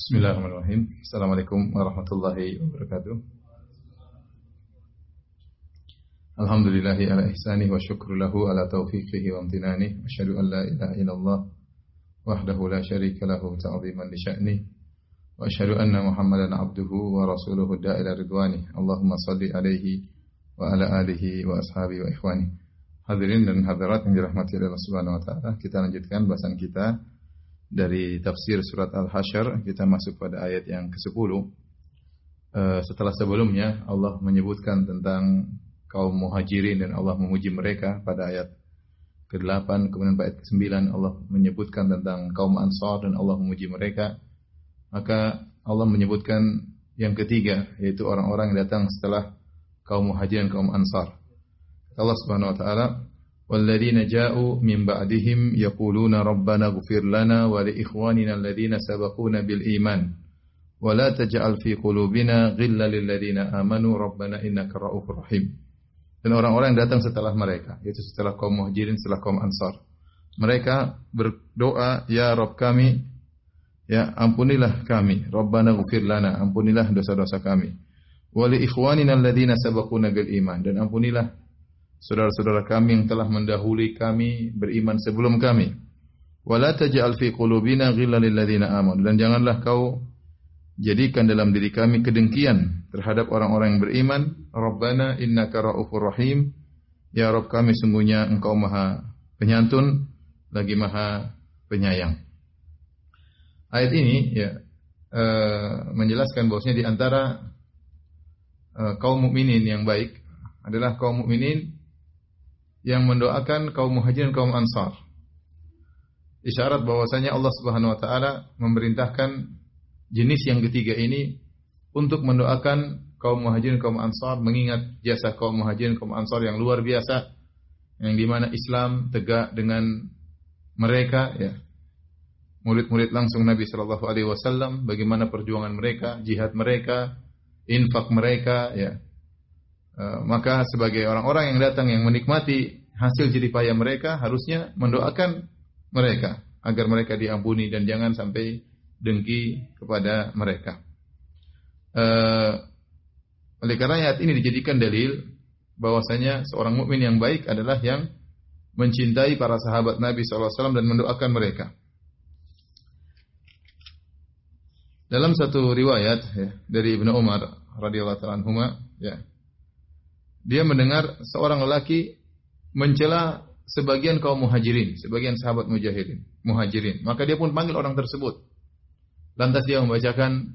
Bismillahirrahmanirrahim. Assalamualaikum warahmatullahi wabarakatuh. Alhamdulillahi ala ihsanih wa syukru lahu ala taufiqihi wa amtinanih. Asyhadu an la ilaha illallah wahdahu la syarika lahu ta'ziman li sya'nih. Wa asyhadu anna Muhammadan abduhu wa rasuluhu da'ila ridwanih. Allahumma salli alaihi wa ala alihi wa ashabihi wa ikhwani. Hadirin dan hadirat yang dirahmati Allah Subhanahu wa taala, kita lanjutkan bahasan kita dari tafsir surat Al-Hasyr. Kita masuk pada ayat yang ke-10. Setelah sebelumnya Allah menyebutkan tentang kaum muhajirin dan Allah memuji mereka pada ayat ke-8, kemudian pada ayat ke-9 Allah menyebutkan tentang kaum Ansar dan Allah memuji mereka. Maka Allah menyebutkan yang ketiga, yaitu orang-orang yang datang setelah kaum muhajirin dan kaum Ansar. Allah Subhanahu wa taala, وَالَّذِينَ جَاءُوا مِنْ بَعْدِهِمْ يَقُولُونَ رَبَّنَا اغْفِرْ لَنَا وَلِإِخْوَانِنَا الَّذِينَ سَبَقُونَا بِالْإِيمَانِ وَلَا تَجْعَلْ فِي قُلُوبِنَا غِلًّا لِلَّذِينَ آمَنُوا رَبَّنَا إِنَّكَ رَءُوفٌ رَحِيمٌ. Dan orang-orang yang datang setelah mereka, yaitu setelah kaum muhajirin, setelah kaum ansar, mereka berdoa, ya Rabb kami, ya ampunilah kami, Rabbana ighfir lana, ampunilah dosa-dosa kami, wa li ikhwanina alladhina sabaquna bil iman, dan ampunilah saudara-saudara kami yang telah mendahului kami beriman sebelum kami. Wala taj'al fi qulubina ghillan lil ladzina amanu, dan janganlah kau jadikan dalam diri kami kedengkian terhadap orang-orang yang beriman. Rabbana innaka raufur rahim, ya Rabb kami sungguhnya Engkau Maha Penyantun lagi Maha Penyayang. Ayat ini menjelaskan bahwasanya di antara kaum mukminin yang baik adalah kaum mukminin yang mendoakan kaum muhajirin dan kaum ansar. Isyarat bahwasanya Allah Subhanahu wa taala memerintahkan jenis yang ketiga ini untuk mendoakan kaum muhajirin dan kaum ansar, mengingat jasa kaum muhajirin dan kaum ansar yang luar biasa, yang di mana Islam tegak dengan mereka, ya. Murid-murid langsung Nabi sallallahu alaihi wasallam, bagaimana perjuangan mereka, jihad mereka, infak mereka, ya. Maka sebagai orang-orang yang datang yang menikmati hasil jerih payah mereka, harusnya mendoakan mereka agar mereka diampuni dan jangan sampai dengki kepada mereka. Oleh karena ayat ini dijadikan dalil bahwasanya seorang mukmin yang baik adalah yang mencintai para sahabat Nabi SAW dan mendoakan mereka. Dalam satu riwayat, ya, dari Ibnu Umar radhiyallahu ta'ala anhuma, ya, dia mendengar seorang lelaki mencela sebagian kaum muhajirin, sebagian sahabat muhajirin. Maka dia pun panggil orang tersebut. Lantas dia membacakan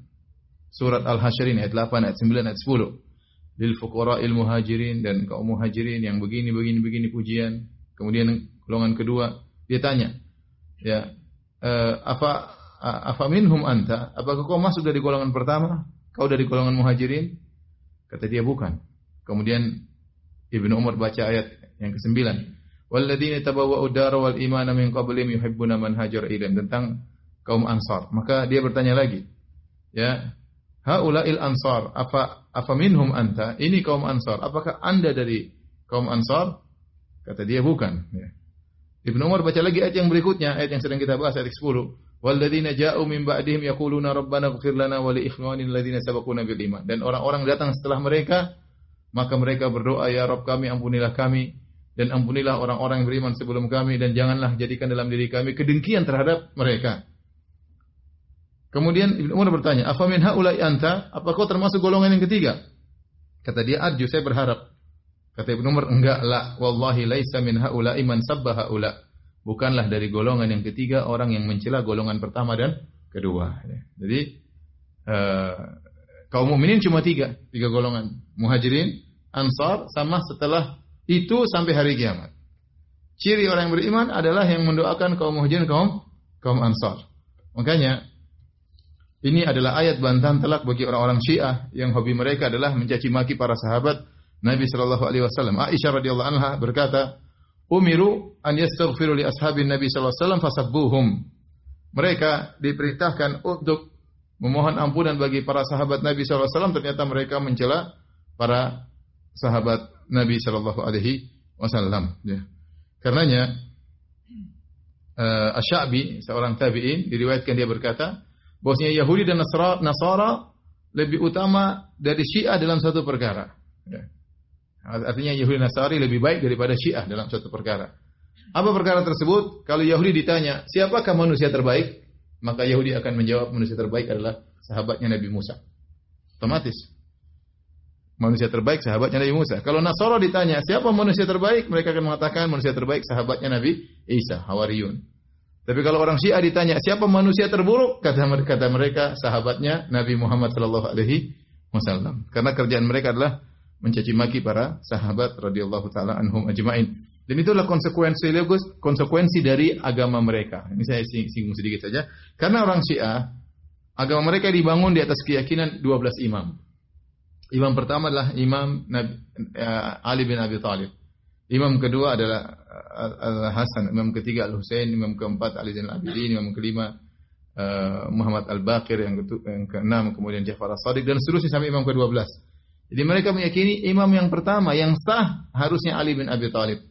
surat Al-Hasyr ayat 8, ayat 9, ayat 10. Lil fuqara'il muhajirin, dan kaum muhajirin yang begini pujian. Kemudian golongan kedua, dia tanya, ya, apa minhum anta? Apakah kau masuk dari golongan pertama? Kau dari golongan muhajirin? Kata dia, bukan. Kemudian Ibnu Umar baca ayat yang ke-9. Walladzina tabawwa'u ad-dara wal imana min qablihim yuhibbuna man hajara ilaihim, tentang kaum Ansar. Maka dia bertanya lagi, ya, haula'il ansar, apa minhum anta? Ini kaum Ansar. Apakah Anda dari kaum Ansar? Kata dia, bukan, ya. Ibnu Umar baca lagi ayat yang berikutnya, ayat yang sedang kita bahas, ayat 10. Walladzina ja'u min ba'dihim yaquluna rabbana ighfir lana wa li ikhwanina alladzina sabaquna bil iman. Dan orang-orang datang setelah mereka, maka mereka berdoa, ya Rabb kami, ampunilah kami, dan ampunilah orang-orang yang beriman sebelum kami, dan janganlah jadikan dalam diri kami kedengkian terhadap mereka. Kemudian Ibnu Umar bertanya, afa min haula'i anta? Apa kau termasuk golongan yang ketiga? Kata dia, arju, saya berharap. Kata Ibnu Umar, enggak, la, wallahi laisa min haula'i man sabba haula. Bukanlah dari golongan yang ketiga orang yang mencela golongan pertama dan kedua. Jadi kaum mukminin cuma tiga golongan, muhajirin, ansar, sama setelah itu sampai hari kiamat. Ciri orang yang beriman adalah yang mendoakan kaum muhajirin, kaum ansar. Makanya ini adalah ayat bantahan telak bagi orang-orang Syiah yang hobi mereka adalah mencaci maki para sahabat Nabi sallallahu alaihi wasallam. Aisyah radhiyallahu anha berkata, umiru an yastaghfiru li ashabin Nabi sallallahu alaihi wasallam fasabbuhum. Mereka diperintahkan untuk memohon ampunan bagi para sahabat Nabi sallallahu alaihi wasallam, ternyata mereka mencela para sahabat Nabi sallallahu alaihi wasallam, ya. Karenanya Asy-Sya'bi, seorang tabi'in, diriwayatkan dia berkata, bahwasanya Yahudi dan Nasara lebih utama dari Syiah dalam satu perkara. Ya. Artinya Yahudi Nasrani lebih baik daripada Syiah dalam suatu perkara. Apa perkara tersebut? Kalau Yahudi ditanya, siapakah manusia terbaik? Maka Yahudi akan menjawab, manusia terbaik adalah sahabatnya Nabi Musa. Otomatis. Manusia terbaik sahabatnya Nabi Musa. Kalau Nasara ditanya, siapa manusia terbaik? Mereka akan mengatakan manusia terbaik sahabatnya Nabi Isa, Hawariyun. Tapi kalau orang Syiah ditanya, siapa manusia terburuk? Kata mereka, sahabatnya Nabi Muhammad sallallahu alaihi wasallam. Karena kerjaan mereka adalah mencaci maki para sahabat radhiyallahu taala anhum ajmain. Dan itulah konsekuensi dari agama mereka. Ini saya singgung sedikit saja. Karena orang Syiah, agama mereka dibangun di atas keyakinan 12 imam. Imam pertama adalah Imam Ali bin Abi Thalib. Imam kedua adalah Al-Hasan, imam ketiga Al-Husain, imam keempat Ali Zainal Abidin, imam kelima Muhammad Al-Baqir, yang keenam kemudian Ja'far As-Shadiq, dan seterusnya sampai imam ke-12. Jadi mereka meyakini imam yang pertama yang sah harusnya Ali bin Abi Thalib.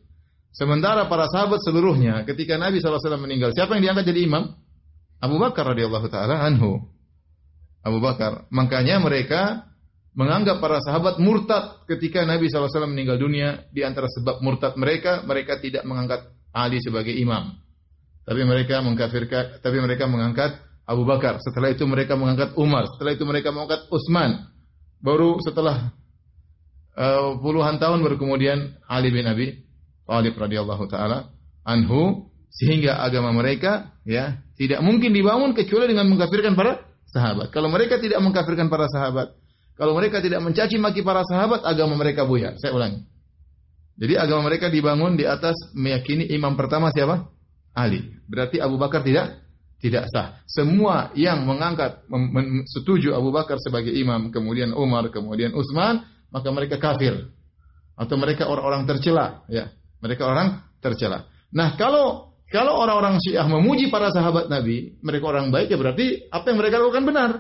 Sementara para sahabat seluruhnya ketika Nabi SAW meninggal, siapa yang diangkat jadi imam? Abu Bakar radhiyallahu taala anhu. Abu Bakar. Makanya mereka menganggap para sahabat murtad ketika Nabi SAW meninggal dunia. Di antara sebab murtad mereka tidak mengangkat Ali sebagai imam. Tapi mereka mengangkat Abu Bakar. Setelah itu mereka mengangkat Umar. Setelah itu mereka mengangkat Utsman. Baru setelah puluhan tahun baru kemudian Ali bin Abi Thalib radhiyallahu taala anhu, sehingga agama mereka ya tidak mungkin dibangun kecuali dengan mengkafirkan para sahabat. Kalau mereka tidak mengkafirkan para sahabat, kalau mereka tidak mencaci maki para sahabat, agama mereka buyar. Saya ulangi. Jadi agama mereka dibangun di atas meyakini imam pertama siapa? Ali. Berarti Abu Bakar tidak sah. Semua yang mengangkat setuju Abu Bakar sebagai imam, kemudian Umar, kemudian Utsman, maka mereka kafir. Atau mereka orang-orang tercela, ya. Mereka orang tercela. Nah, kalau orang-orang Syiah memuji para sahabat Nabi, mereka orang baik, ya berarti apa yang mereka lakukan benar.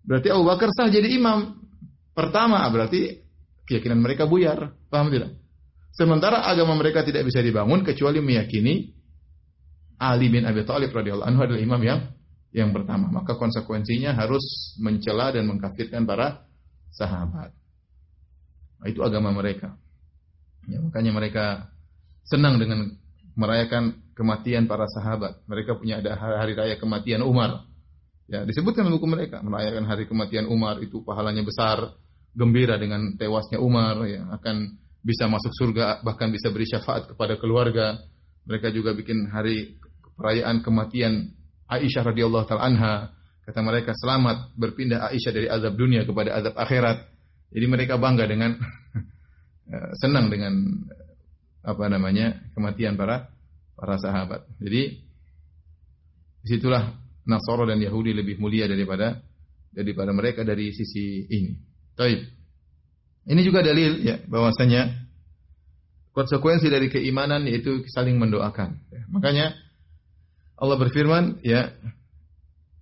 Berarti Abu Bakar sah jadi imam pertama, berarti keyakinan mereka buyar. Paham tidak? Sementara agama mereka tidak bisa dibangun kecuali meyakini Ali bin Abi Thalib radhiyallahu anhu adalah imam yang pertama. Maka konsekuensinya harus mencela dan mengkafirkan para sahabat. Nah, itu agama mereka. Ya, makanya mereka senang dengan merayakan kematian para sahabat. Mereka punya ada hari raya kematian Umar. Ya, disebutkan dalam buku mereka, merayakan hari kematian Umar itu pahalanya besar, gembira dengan tewasnya Umar, ya, akan bisa masuk surga, bahkan bisa beri syafaat kepada keluarga. Mereka juga bikin hari perayaan kematian Aisyah radhiyallahu taala anha. Kata mereka, selamat berpindah Aisyah dari azab dunia kepada azab akhirat. Jadi mereka bangga dengan senang dengan kematian para sahabat. Jadi disitulah Nasara dan Yahudi lebih mulia daripada mereka dari sisi ini. Baik. Ini juga dalil ya bahwasanya konsekuensi dari keimanan yaitu saling mendoakan. Ya. Makanya Allah berfirman, ya,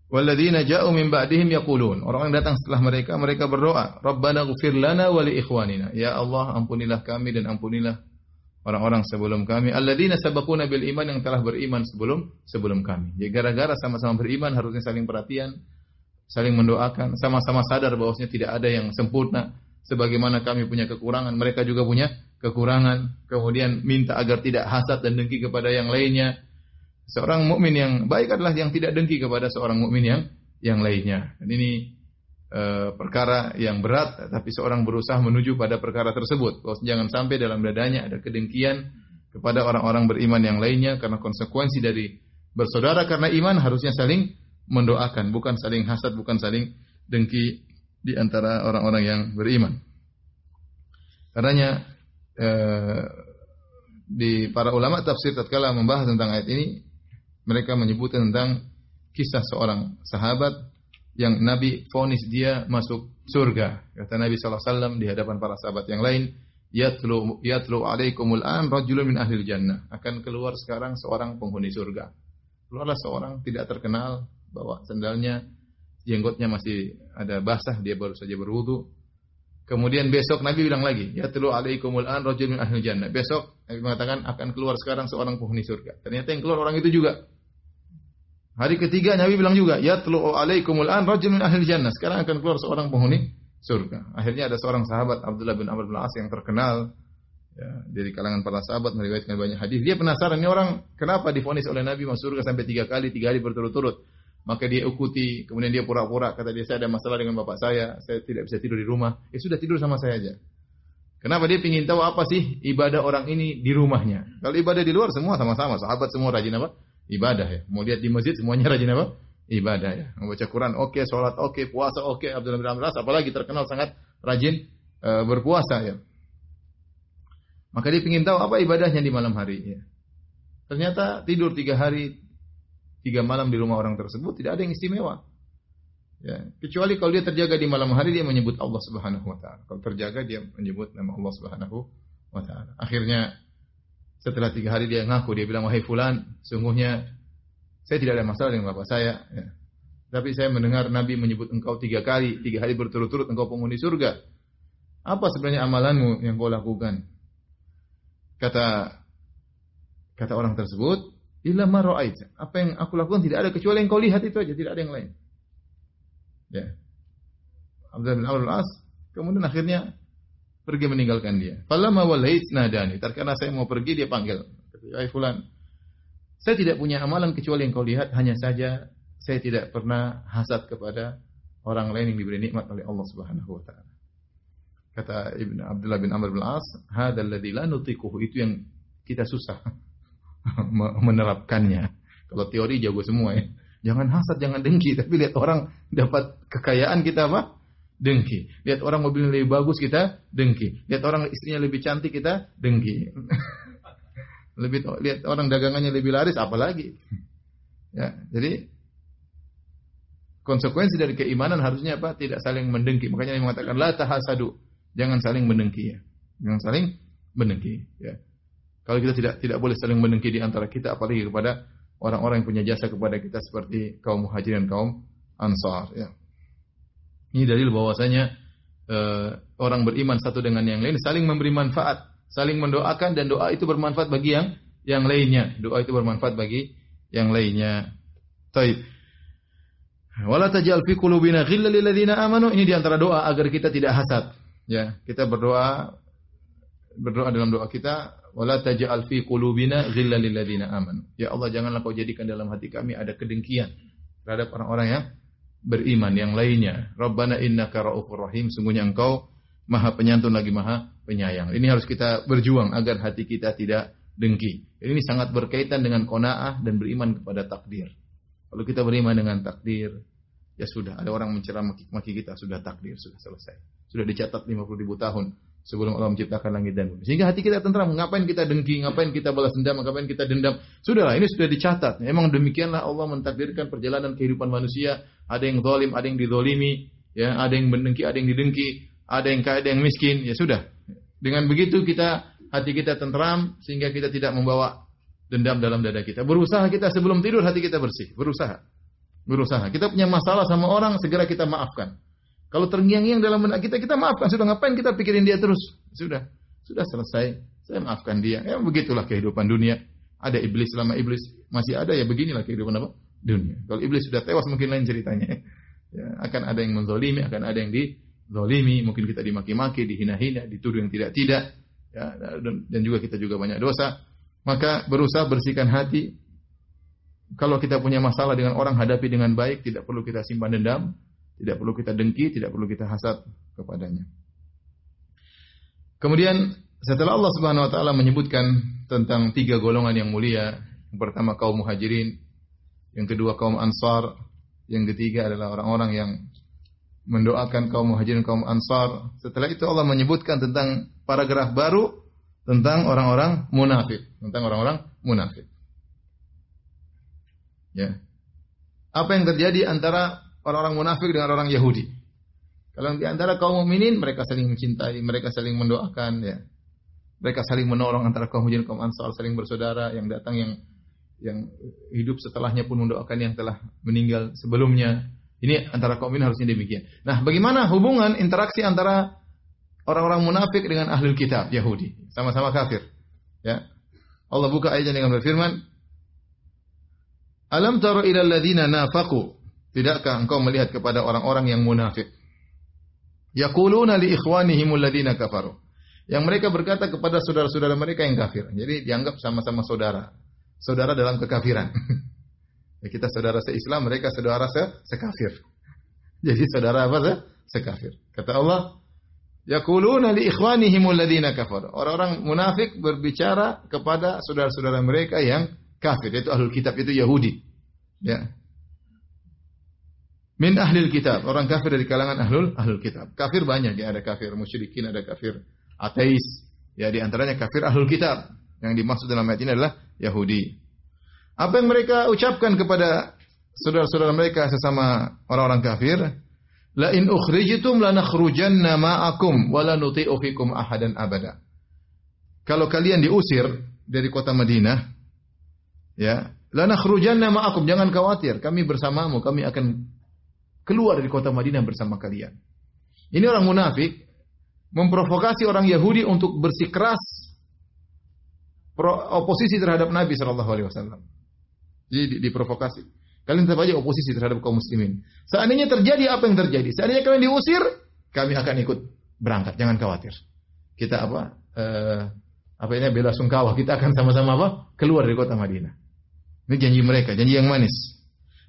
walladzina ja'u min ba'dihim yaqulun, orang yang datang setelah mereka berdoa, Rabbana ighfir lana wa li ikhwanina. Ya Allah, ampunilah kami dan ampunilah orang-orang sebelum kami, alladzina sabaquna bil iman, yang telah beriman sebelum kami. Ya, gara-gara sama-sama beriman harusnya saling perhatian, saling mendoakan, sama-sama sadar bahwasanya tidak ada yang sempurna. Sebagaimana kami punya kekurangan, mereka juga punya kekurangan. Kemudian minta agar tidak hasad dan dengki kepada yang lainnya. Seorang mukmin yang baik adalah yang tidak dengki kepada seorang mukmin yang lainnya. Dan ini perkara yang berat, tapi seorang berusaha menuju pada perkara tersebut. Bahwa jangan sampai dalam dadanya ada kedengkian kepada orang-orang beriman yang lainnya, karena konsekuensi dari bersaudara karena iman harusnya saling mendoakan, bukan saling hasad, bukan saling dengki di antara orang-orang yang beriman. Karenanya di para ulama tafsir tatkala membahas tentang ayat ini, mereka menyebutkan tentang kisah seorang sahabat yang Nabi vonis dia masuk surga. Kata Nabi SAW di hadapan para sahabat yang lain, yatlu alaikumul an rajulun min ahlil jannah. Akan keluar sekarang seorang penghuni surga. Keluarlah seorang tidak terkenal, bawa sandalnya, jenggotnya masih ada basah, dia baru saja berwudu. Kemudian besok Nabi bilang lagi, yatlu alaikumul an rajulun min ahlil jannah. Besok Nabi mengatakan akan keluar sekarang seorang penghuni surga. Ternyata yang keluar orang itu juga. Hari ketiga Nabi bilang juga, yatlu'u alaikumul an rajulun min ahli jannah. Sekarang akan keluar seorang penghuni surga. Akhirnya ada seorang sahabat Abdullah bin Amr bin As yang terkenal ya, dari kalangan para sahabat meriwayatkan banyak hadis. Dia penasaran ini orang kenapa divonis oleh Nabi masuk surga sampai 3 kali, 3 hari berturut-turut. Maka dia ikuti, kemudian dia pura-pura kata dia saya ada masalah dengan bapak saya tidak bisa tidur di rumah. Sudah tidur sama saya aja. Kenapa dia ingin tahu apa sih ibadah orang ini di rumahnya? Kalau ibadah di luar semua sama-sama, sahabat semua rajin apa? Ibadah ya. Mau lihat di masjid semuanya rajin apa? Ibadah ya. Membaca Quran oke, salat oke, puasa oke. Abdullah bin Amr apalagi terkenal sangat rajin berpuasa ya. Maka dia ingin tahu apa ibadahnya di malam hari ya. Ternyata tidur 3 hari 3 malam di rumah orang tersebut tidak ada yang istimewa. Ya, kecuali kalau dia terjaga di malam hari dia menyebut Allah Subhanahu wa taala. Kalau terjaga dia menyebut nama Allah Subhanahu wa taala. Akhirnya setelah 3 hari dia ngaku, dia bilang, wahai fulan, sungguhnya saya tidak ada masalah dengan bapak saya. Ya. Tapi saya mendengar Nabi menyebut engkau 3 kali, 3 hari berturut-turut engkau penghuni surga. Apa sebenarnya amalanmu yang kau lakukan? Kata orang tersebut, illa ma ra'ait. Apa yang aku lakukan tidak ada kecuali yang kau lihat itu aja, tidak ada yang lain. Ya. Abdullah bin Amr al-As kemudian akhirnya pergi meninggalkan dia. Falamma walait nadani. Karena saya mau pergi dia panggil. Hai fulan. Saya tidak punya amalan kecuali yang kau lihat, hanya saja saya tidak pernah hasad kepada orang lain yang diberi nikmat oleh Allah Subhanahu wa taala. Kata Ibnu Abdullah bin Amr bin Al-As, hadzal ladzi la nutiquhu, itu yang kita susah menerapkannya. Kalau teori jago semua ya. Jangan hasad, jangan dengki, tapi lihat orang dapat kekayaan kita apa? Dengki. Lihat orang mobilnya lebih bagus kita dengki. Lihat orang istrinya lebih cantik kita dengki. Lihat orang dagangannya lebih laris apalagi. Ya, jadi konsekuensi dari keimanan harusnya apa? Tidak saling mendengki. Makanya yang mengatakan la tahasadu. Jangan saling mendengki ya. Jangan saling mendengki ya. Kalau kita tidak boleh saling mendengki di antara kita, apalagi kepada orang-orang yang punya jasa kepada kita seperti kaum Muhajirin dan kaum Ansar. Ya. Ini dalil bahwasanya orang beriman satu dengan yang lain saling memberi manfaat, saling mendoakan dan doa itu bermanfaat bagi yang lainnya. Doa itu bermanfaat bagi yang lainnya. Taib. Wala taj'al fi qulubina ghillan lil ladzina amanu. Ini di antara doa agar kita tidak hasad. Ya, kita berdoa dalam doa kita, wala taj'al fi qulubina ghillan lil ladzina amanu. Ya Allah, janganlah kau jadikan dalam hati kami ada kedengkian terhadap orang-orang yang beriman yang lainnya. Rabbana innaka raufur rahim. Sungguhnya engkau Maha Penyantun lagi Maha Penyayang. Ini harus kita berjuang agar hati kita tidak dengki. Ini sangat berkaitan dengan qanaah dan beriman kepada takdir. Kalau kita beriman dengan takdir, ya sudah, ada orang mencela maki kita, sudah takdir, sudah selesai. Sudah dicatat 50.000 tahun sebelum Allah menciptakan langit dan bumi. Sehingga hati kita tentram. Ngapain kita dengki, ngapain kita balas dendam, ngapain kita dendam. Sudahlah, ini sudah dicatat. Memang demikianlah Allah mentakdirkan perjalanan kehidupan manusia. Ada yang zalim, ada yang dizalimi, ya, ada yang mendengki, ada yang didengki, ada yang kaya, ada yang miskin. Ya sudah. Dengan begitu hati kita tentram sehingga kita tidak membawa dendam dalam dada kita. Berusaha kita sebelum tidur hati kita bersih. Berusaha. Kita punya masalah sama orang, segera kita maafkan. Kalau terngiang-ngiang dalam benak kita maafkan. Sudah, ngapain kita pikirin dia terus? Sudah selesai. Saya maafkan dia. Ya begitulah kehidupan dunia. Ada iblis, selama iblis masih ada, ya beginilah kehidupan apa? Dunia. Kalau iblis sudah tewas mungkin lain ceritanya. Ya, akan ada yang menzalimi, akan ada yang dizalimi, mungkin kita dimaki-maki, dihina-hina, dituduh yang tidak-tidak. Ya, dan juga kita juga banyak dosa. Maka berusaha bersihkan hati. Kalau kita punya masalah dengan orang, hadapi dengan baik, tidak perlu kita simpan dendam, tidak perlu kita dengki, tidak perlu kita hasad kepadanya. Kemudian setelah Allah Subhanahu wa taala menyebutkan tentang 3 golongan yang mulia, yang pertama kaum Muhajirin, yang kedua kaum Ansar, yang ketiga adalah orang-orang yang mendoakan kaum Muhajirin, kaum Ansar. Setelah itu Allah menyebutkan tentang paragraf baru tentang orang-orang munafik, Ya. Apa yang terjadi antara orang-orang munafik dengan orang Yahudi? Kalau di antara kaum mukminin, mereka saling mencintai, mereka saling mendoakan, ya. Mereka saling menolong antara kaum Muhajirin, kaum Ansar, saling bersaudara, yang datang yang hidup setelahnya pun mendoakan yang telah meninggal sebelumnya. Ini antara kaum mukminin harusnya demikian. Nah, bagaimana hubungan interaksi antara orang-orang munafik dengan ahlul kitab Yahudi? Sama-sama kafir. Ya. Allah buka ayatnya dengan berfirman, Alam tara ilal ladzina nafaqu? Tidakkah engkau melihat kepada orang-orang yang munafik? Yaquluna li ikhwanihimul ladzina kafaru. Yang mereka berkata kepada saudara-saudara mereka yang kafir. Jadi dianggap sama-sama saudara. Saudara dalam kekafiran. Ya, kita saudara se-Islam, mereka saudara sekafir. Jadi saudara apa? Sekafir. Kata Allah, yaquluna li ikhwanihimul ladzina kafaru. Orang-orang munafik berbicara kepada saudara-saudara mereka yang kafir, yaitu ahlul kitab, itu Yahudi. Ya. Min ahlil kitab, orang kafir dari kalangan ahlul kitab. Kafir banyak, ya, ada kafir musyrikin, ada kafir ateis. Ya, di antaranya kafir ahlul kitab. Yang dimaksud dalam ayat ini adalah Yahudi. Apa yang mereka ucapkan kepada saudara-saudara mereka sesama orang-orang kafir? La in ukhrijtum lanakhrujanna ma'akum wa la nuti'u fikum ahadan abada. Kalau kalian diusir dari kota Madinah, ya, lanakhrujanna ma'akum, jangan khawatir, kami bersamamu, kami akan keluar dari kota Madinah bersama kalian. Ini orang munafik memprovokasi orang Yahudi untuk bersikeras oposisi terhadap Nabi SAW. Jadi diprovokasi. Kalian tetap aja oposisi terhadap kaum muslimin. Seandainya terjadi apa yang terjadi, seandainya kalian diusir, kami akan ikut berangkat. Jangan khawatir. Kita bela sungkawa. Kita akan sama-sama keluar dari kota Madinah. Ini janji mereka, janji yang manis.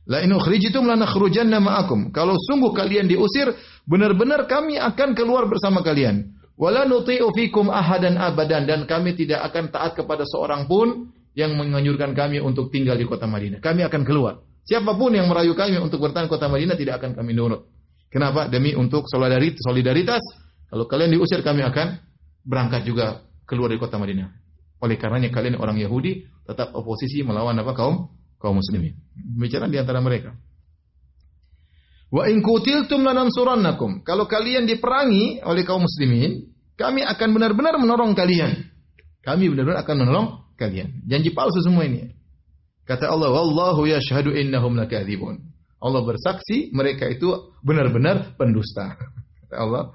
La in ukhrijtum lanakhrujanna ma'akum. Kalau sungguh kalian diusir, benar-benar kami akan keluar bersama kalian. Wala nuti'u fikum ahadan abadan, dan kami tidak akan taat kepada seorang pun yang menganjurkan kami untuk tinggal di kota Madinah. Kami akan keluar. Siapapun yang merayu kami untuk bertahan kota Madinah tidak akan kami nurut. Kenapa? Demi untuk solidaritas. Kalau kalian diusir, kami akan berangkat juga keluar dari kota Madinah. Oleh karenanya kalian orang Yahudi tetap oposisi melawan kaum muslimin. Bicara di antara mereka. Wa in qutiltum lanansurannakum. Kalau kalian diperangi oleh kaum muslimin, kami akan benar-benar menolong kalian. Kami benar-benar akan menolong kalian. Janji palsu semua ini. Kata Allah, wallahu yashhadu innahum lakadzibun. Allah bersaksi mereka itu benar-benar pendusta. Kata Allah,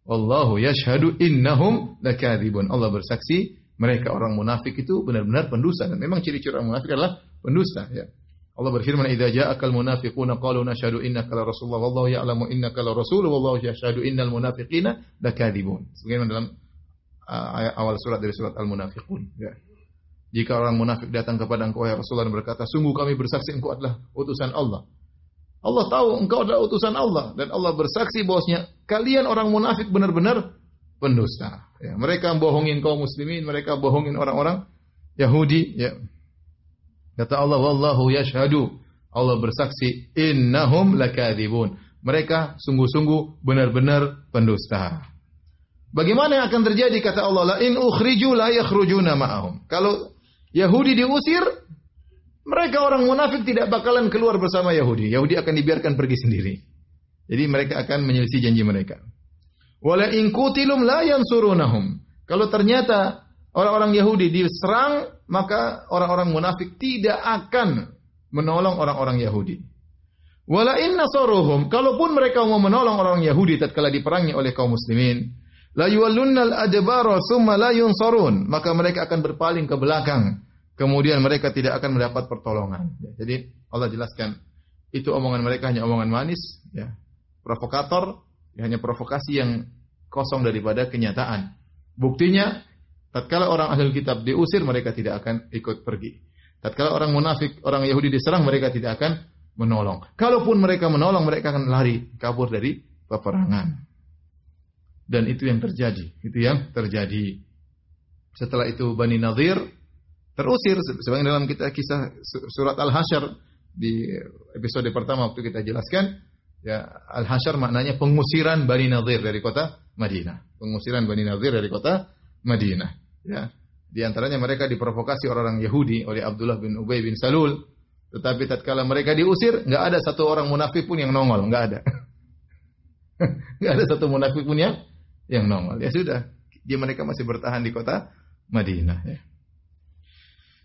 wallahu yashhadu innahum lakadzibun. Allah bersaksi mereka orang munafik itu benar-benar pendusta, dan memang ciri-ciri orang munafik adalah pendusta, ya. Allah berfirman, "Idza ja'akal munafiquna qalu nashhadu innaka la rasulullah wallahu ya'lamu innaka la rasul wallahu yashhadu innal munafiqina lakadzibun." Sebagaimana dalam ayat awal surat dari surat Al-Munafiqun, ya. Jika orang munafik datang kepada engkau ya Rasulullah dan berkata, "Sungguh kami bersaksi engkau adalah utusan Allah." Allah tahu engkau adalah utusan Allah, dan Allah bersaksi bahwasanya kalian orang munafik benar-benar pendusta. Ya, mereka bohongin kaum muslimin, mereka bohongin orang-orang Yahudi, ya. Kata Allah, wallahu yashhadu. Allah bersaksi, innahum lakadzibun. Mereka sungguh-sungguh benar-benar pendusta. Bagaimana yang akan terjadi? Kata Allah, la in ukhriju la yakhrujuna ma'ahum. Kalau Yahudi diusir, mereka orang munafik tidak bakalan keluar bersama Yahudi. Yahudi akan dibiarkan pergi sendiri. Jadi mereka akan menyelisih janji mereka. Wala in qutilum la yansurunahum. Kalau ternyata orang-orang Yahudi diserang, maka orang-orang munafik tidak akan menolong orang-orang Yahudi. Wala in nasaruhum, kalaupun mereka mau menolong orang Yahudi tatkala diperangi oleh kaum muslimin, la yuwallunnal adbara tsumma la yunsarun, maka mereka akan berpaling ke belakang, kemudian mereka tidak akan mendapat pertolongan. Jadi Allah jelaskan, itu omongan mereka hanya omongan manis, ya, provokator. Hanya provokasi yang kosong daripada kenyataan. Buktinya, tatkala orang ahli kitab diusir, mereka tidak akan ikut pergi. Tatkala orang munafik, orang Yahudi diserang, mereka tidak akan menolong. Kalaupun mereka menolong, mereka akan lari, kabur dari peperangan. Dan itu yang terjadi. Itu yang terjadi. Setelah itu Bani Nadhir terusir. Sebagaimana dalam kisah surat Al-Hasyr di episode pertama waktu kita jelaskan. Ya, Al-Hasyr maknanya pengusiran Bani Nadhir dari kota Madinah. Pengusiran Bani Nadhir dari kota Madinah. Ya. Di antaranya mereka diprovokasi orang Yahudi oleh Abdullah bin Ubay bin Salul. Tetapi tatkala mereka diusir, enggak ada satu orang munafik pun yang nongol, enggak ada. Enggak ada satu munafik pun yang nongol. Ya sudah, mereka masih bertahan di kota Madinah, ya.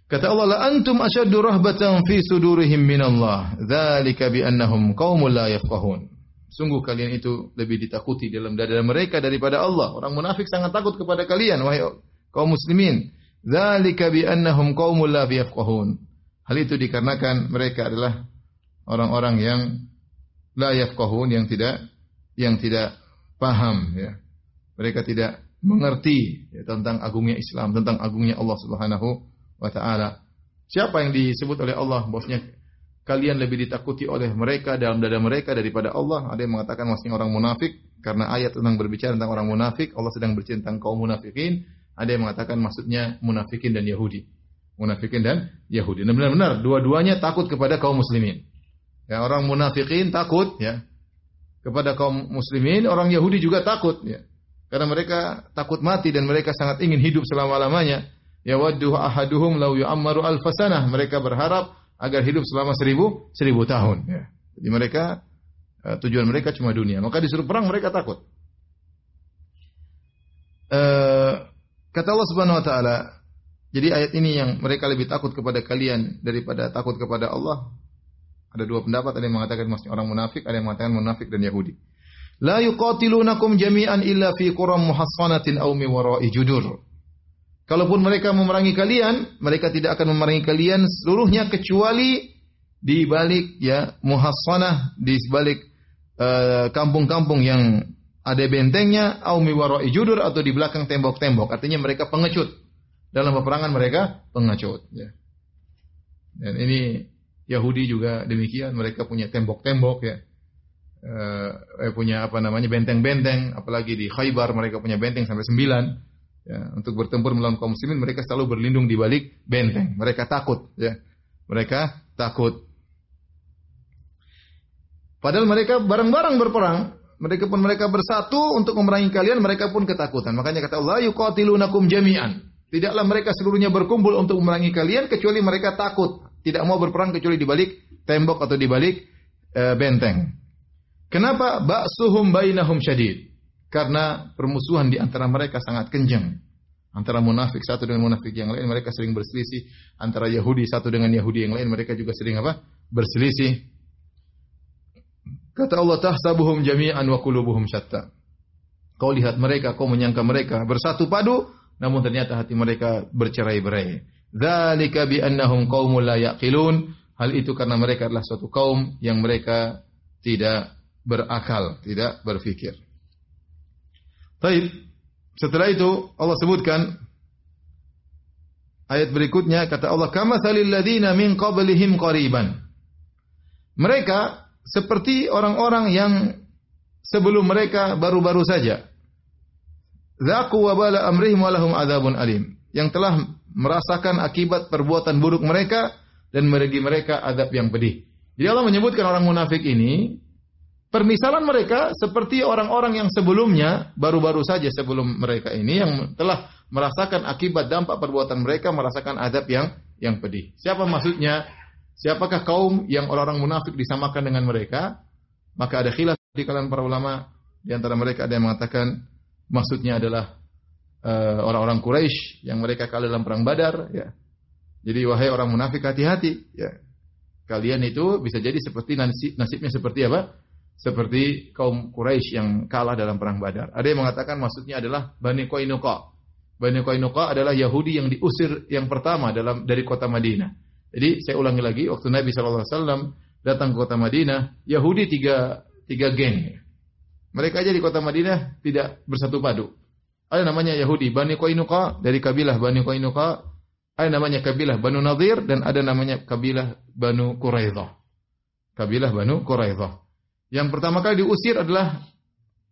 Kata Allah, la antum asyaddu rahbatan fi sudurihim minallah, dzalika bi annahum qaumul la yafqahun. Sungguh kalian itu lebih ditakuti dalam dada mereka daripada Allah. Orang munafik sangat takut kepada kalian, wahai kaum muslimin. Dzalika bi annahum qaumul la yafqahun. Hal itu dikarenakan mereka adalah orang-orang yang la yafqahun, yang tidak paham ya. Mereka tidak mengerti ya, tentang agungnya Islam, tentang agungnya Allah Subhanahu wa taala. Siapa yang disebut oleh Allah bahwasanya kalian lebih ditakuti oleh mereka dalam dada mereka daripada Allah? Ada yang mengatakan maksudnya orang munafik karena ayat tentang berbicara tentang orang munafik, Allah sedang berbicara tentang kaum munafikin. Ada yang mengatakan maksudnya munafikin dan Yahudi. Munafikin dan Yahudi. Dan benar-benar dua-duanya takut kepada kaum muslimin. Ya, orang munafikin takut ya kepada kaum muslimin, orang Yahudi juga takut ya. Karena mereka takut mati dan mereka sangat ingin hidup selama-lamanya. Ya waddu ahaduhum law yu'ammaru alfasanah. Mereka berharap agar hidup selama 1000 tahun ya. Jadi mereka tujuan mereka cuma dunia. Maka disuruh perang mereka takut. Kata Allah Subhanahu wa taala, jadi ayat ini yang mereka lebih takut kepada kalian daripada takut kepada Allah. Ada dua pendapat, ada yang mengatakan maksudnya orang munafik, ada yang mengatakan munafik dan Yahudi. La yuqatilunakum jami'an illa fi quram muhassanatin aw min wara'i judur. Kalaupun mereka memerangi kalian, mereka tidak akan memerangi kalian seluruhnya kecuali di balik ya muhassanah, di balik kampung-kampung yang ada bentengnya, aw min wara'i judur, atau di belakang tembok-tembok. Artinya mereka pengecut. Dalam peperangan mereka pengecut ya. Dan ini Yahudi juga demikian, mereka punya tembok-tembok ya. Punya benteng-benteng, apalagi di Khaybar mereka punya benteng sampai 9 ya. Untuk bertempur melawan kaum muslimin mereka selalu berlindung di balik benteng. Mereka takut ya. Mereka takut. Padahal mereka bareng-bareng berperang. Mereka bersatu untuk memerangi kalian, mereka pun ketakutan. Makanya kata Allah, yuqatilunakum jami'an. Tidaklah mereka seluruhnya berkumpul untuk memerangi kalian kecuali mereka takut, tidak mau berperang kecuali di balik tembok atau di balik benteng. Kenapa? Ba'suhum bainahum syadid. Karena permusuhan di antara mereka sangat kencang. Antara munafik satu dengan munafik yang lain mereka sering berselisih. Antara Yahudi satu dengan Yahudi yang lain mereka juga sering berselisih. Kata Allah, tahsabuhum jami'an wa qulubuhum syatta. Kau lihat mereka, kau menyangka mereka bersatu padu, namun ternyata hati mereka bercerai-berai. Dzalika bi annahum qaumun la yaqilun. Hal itu karena mereka adalah suatu kaum yang mereka tidak berakal, tidak berfikir. Baik. Setelah itu Allah sebutkan ayat berikutnya, kata Allah, kamatsalil ladzina min qablihim qariban. Mereka seperti orang-orang yang sebelum mereka baru-baru saja. Dzaqu wabala amrihim wa lahum adzabun alim. Yang telah merasakan akibat perbuatan buruk mereka dan bagi mereka azab yang pedih. Jadi Allah menyebutkan orang munafik ini, permisalan mereka seperti orang-orang yang sebelumnya, baru-baru saja sebelum mereka ini, yang telah merasakan akibat dampak perbuatan mereka, merasakan azab yang pedih. Siapa maksudnya? Siapakah kaum yang orang-orang munafik disamakan dengan mereka? Maka ada khilaf di kalangan para ulama. Di antara mereka ada yang mengatakan maksudnya adalah orang-orang Quraisy yang mereka kalah dalam perang Badar ya. Jadi wahai orang munafik, hati-hati ya. Kalian itu bisa jadi seperti nasibnya seperti apa? Seperti kaum Quraisy yang kalah dalam perang Badar. Ada yang mengatakan maksudnya adalah Bani Qainuqa. Bani Qainuqa adalah Yahudi yang diusir yang pertama dari kota Madinah. Jadi saya ulangi lagi, waktu Nabi SAW datang ke kota Madinah, Yahudi tiga geng. Mereka aja di kota Madinah tidak bersatu padu. Ada namanya Yahudi Bani Qainuqa, dari kabilah Bani Qainuqa. Ada namanya kabilah Banu Nadir, dan ada namanya kabilah Banu Quraidah. Kabilah Banu Quraidah. Yang pertama kali diusir adalah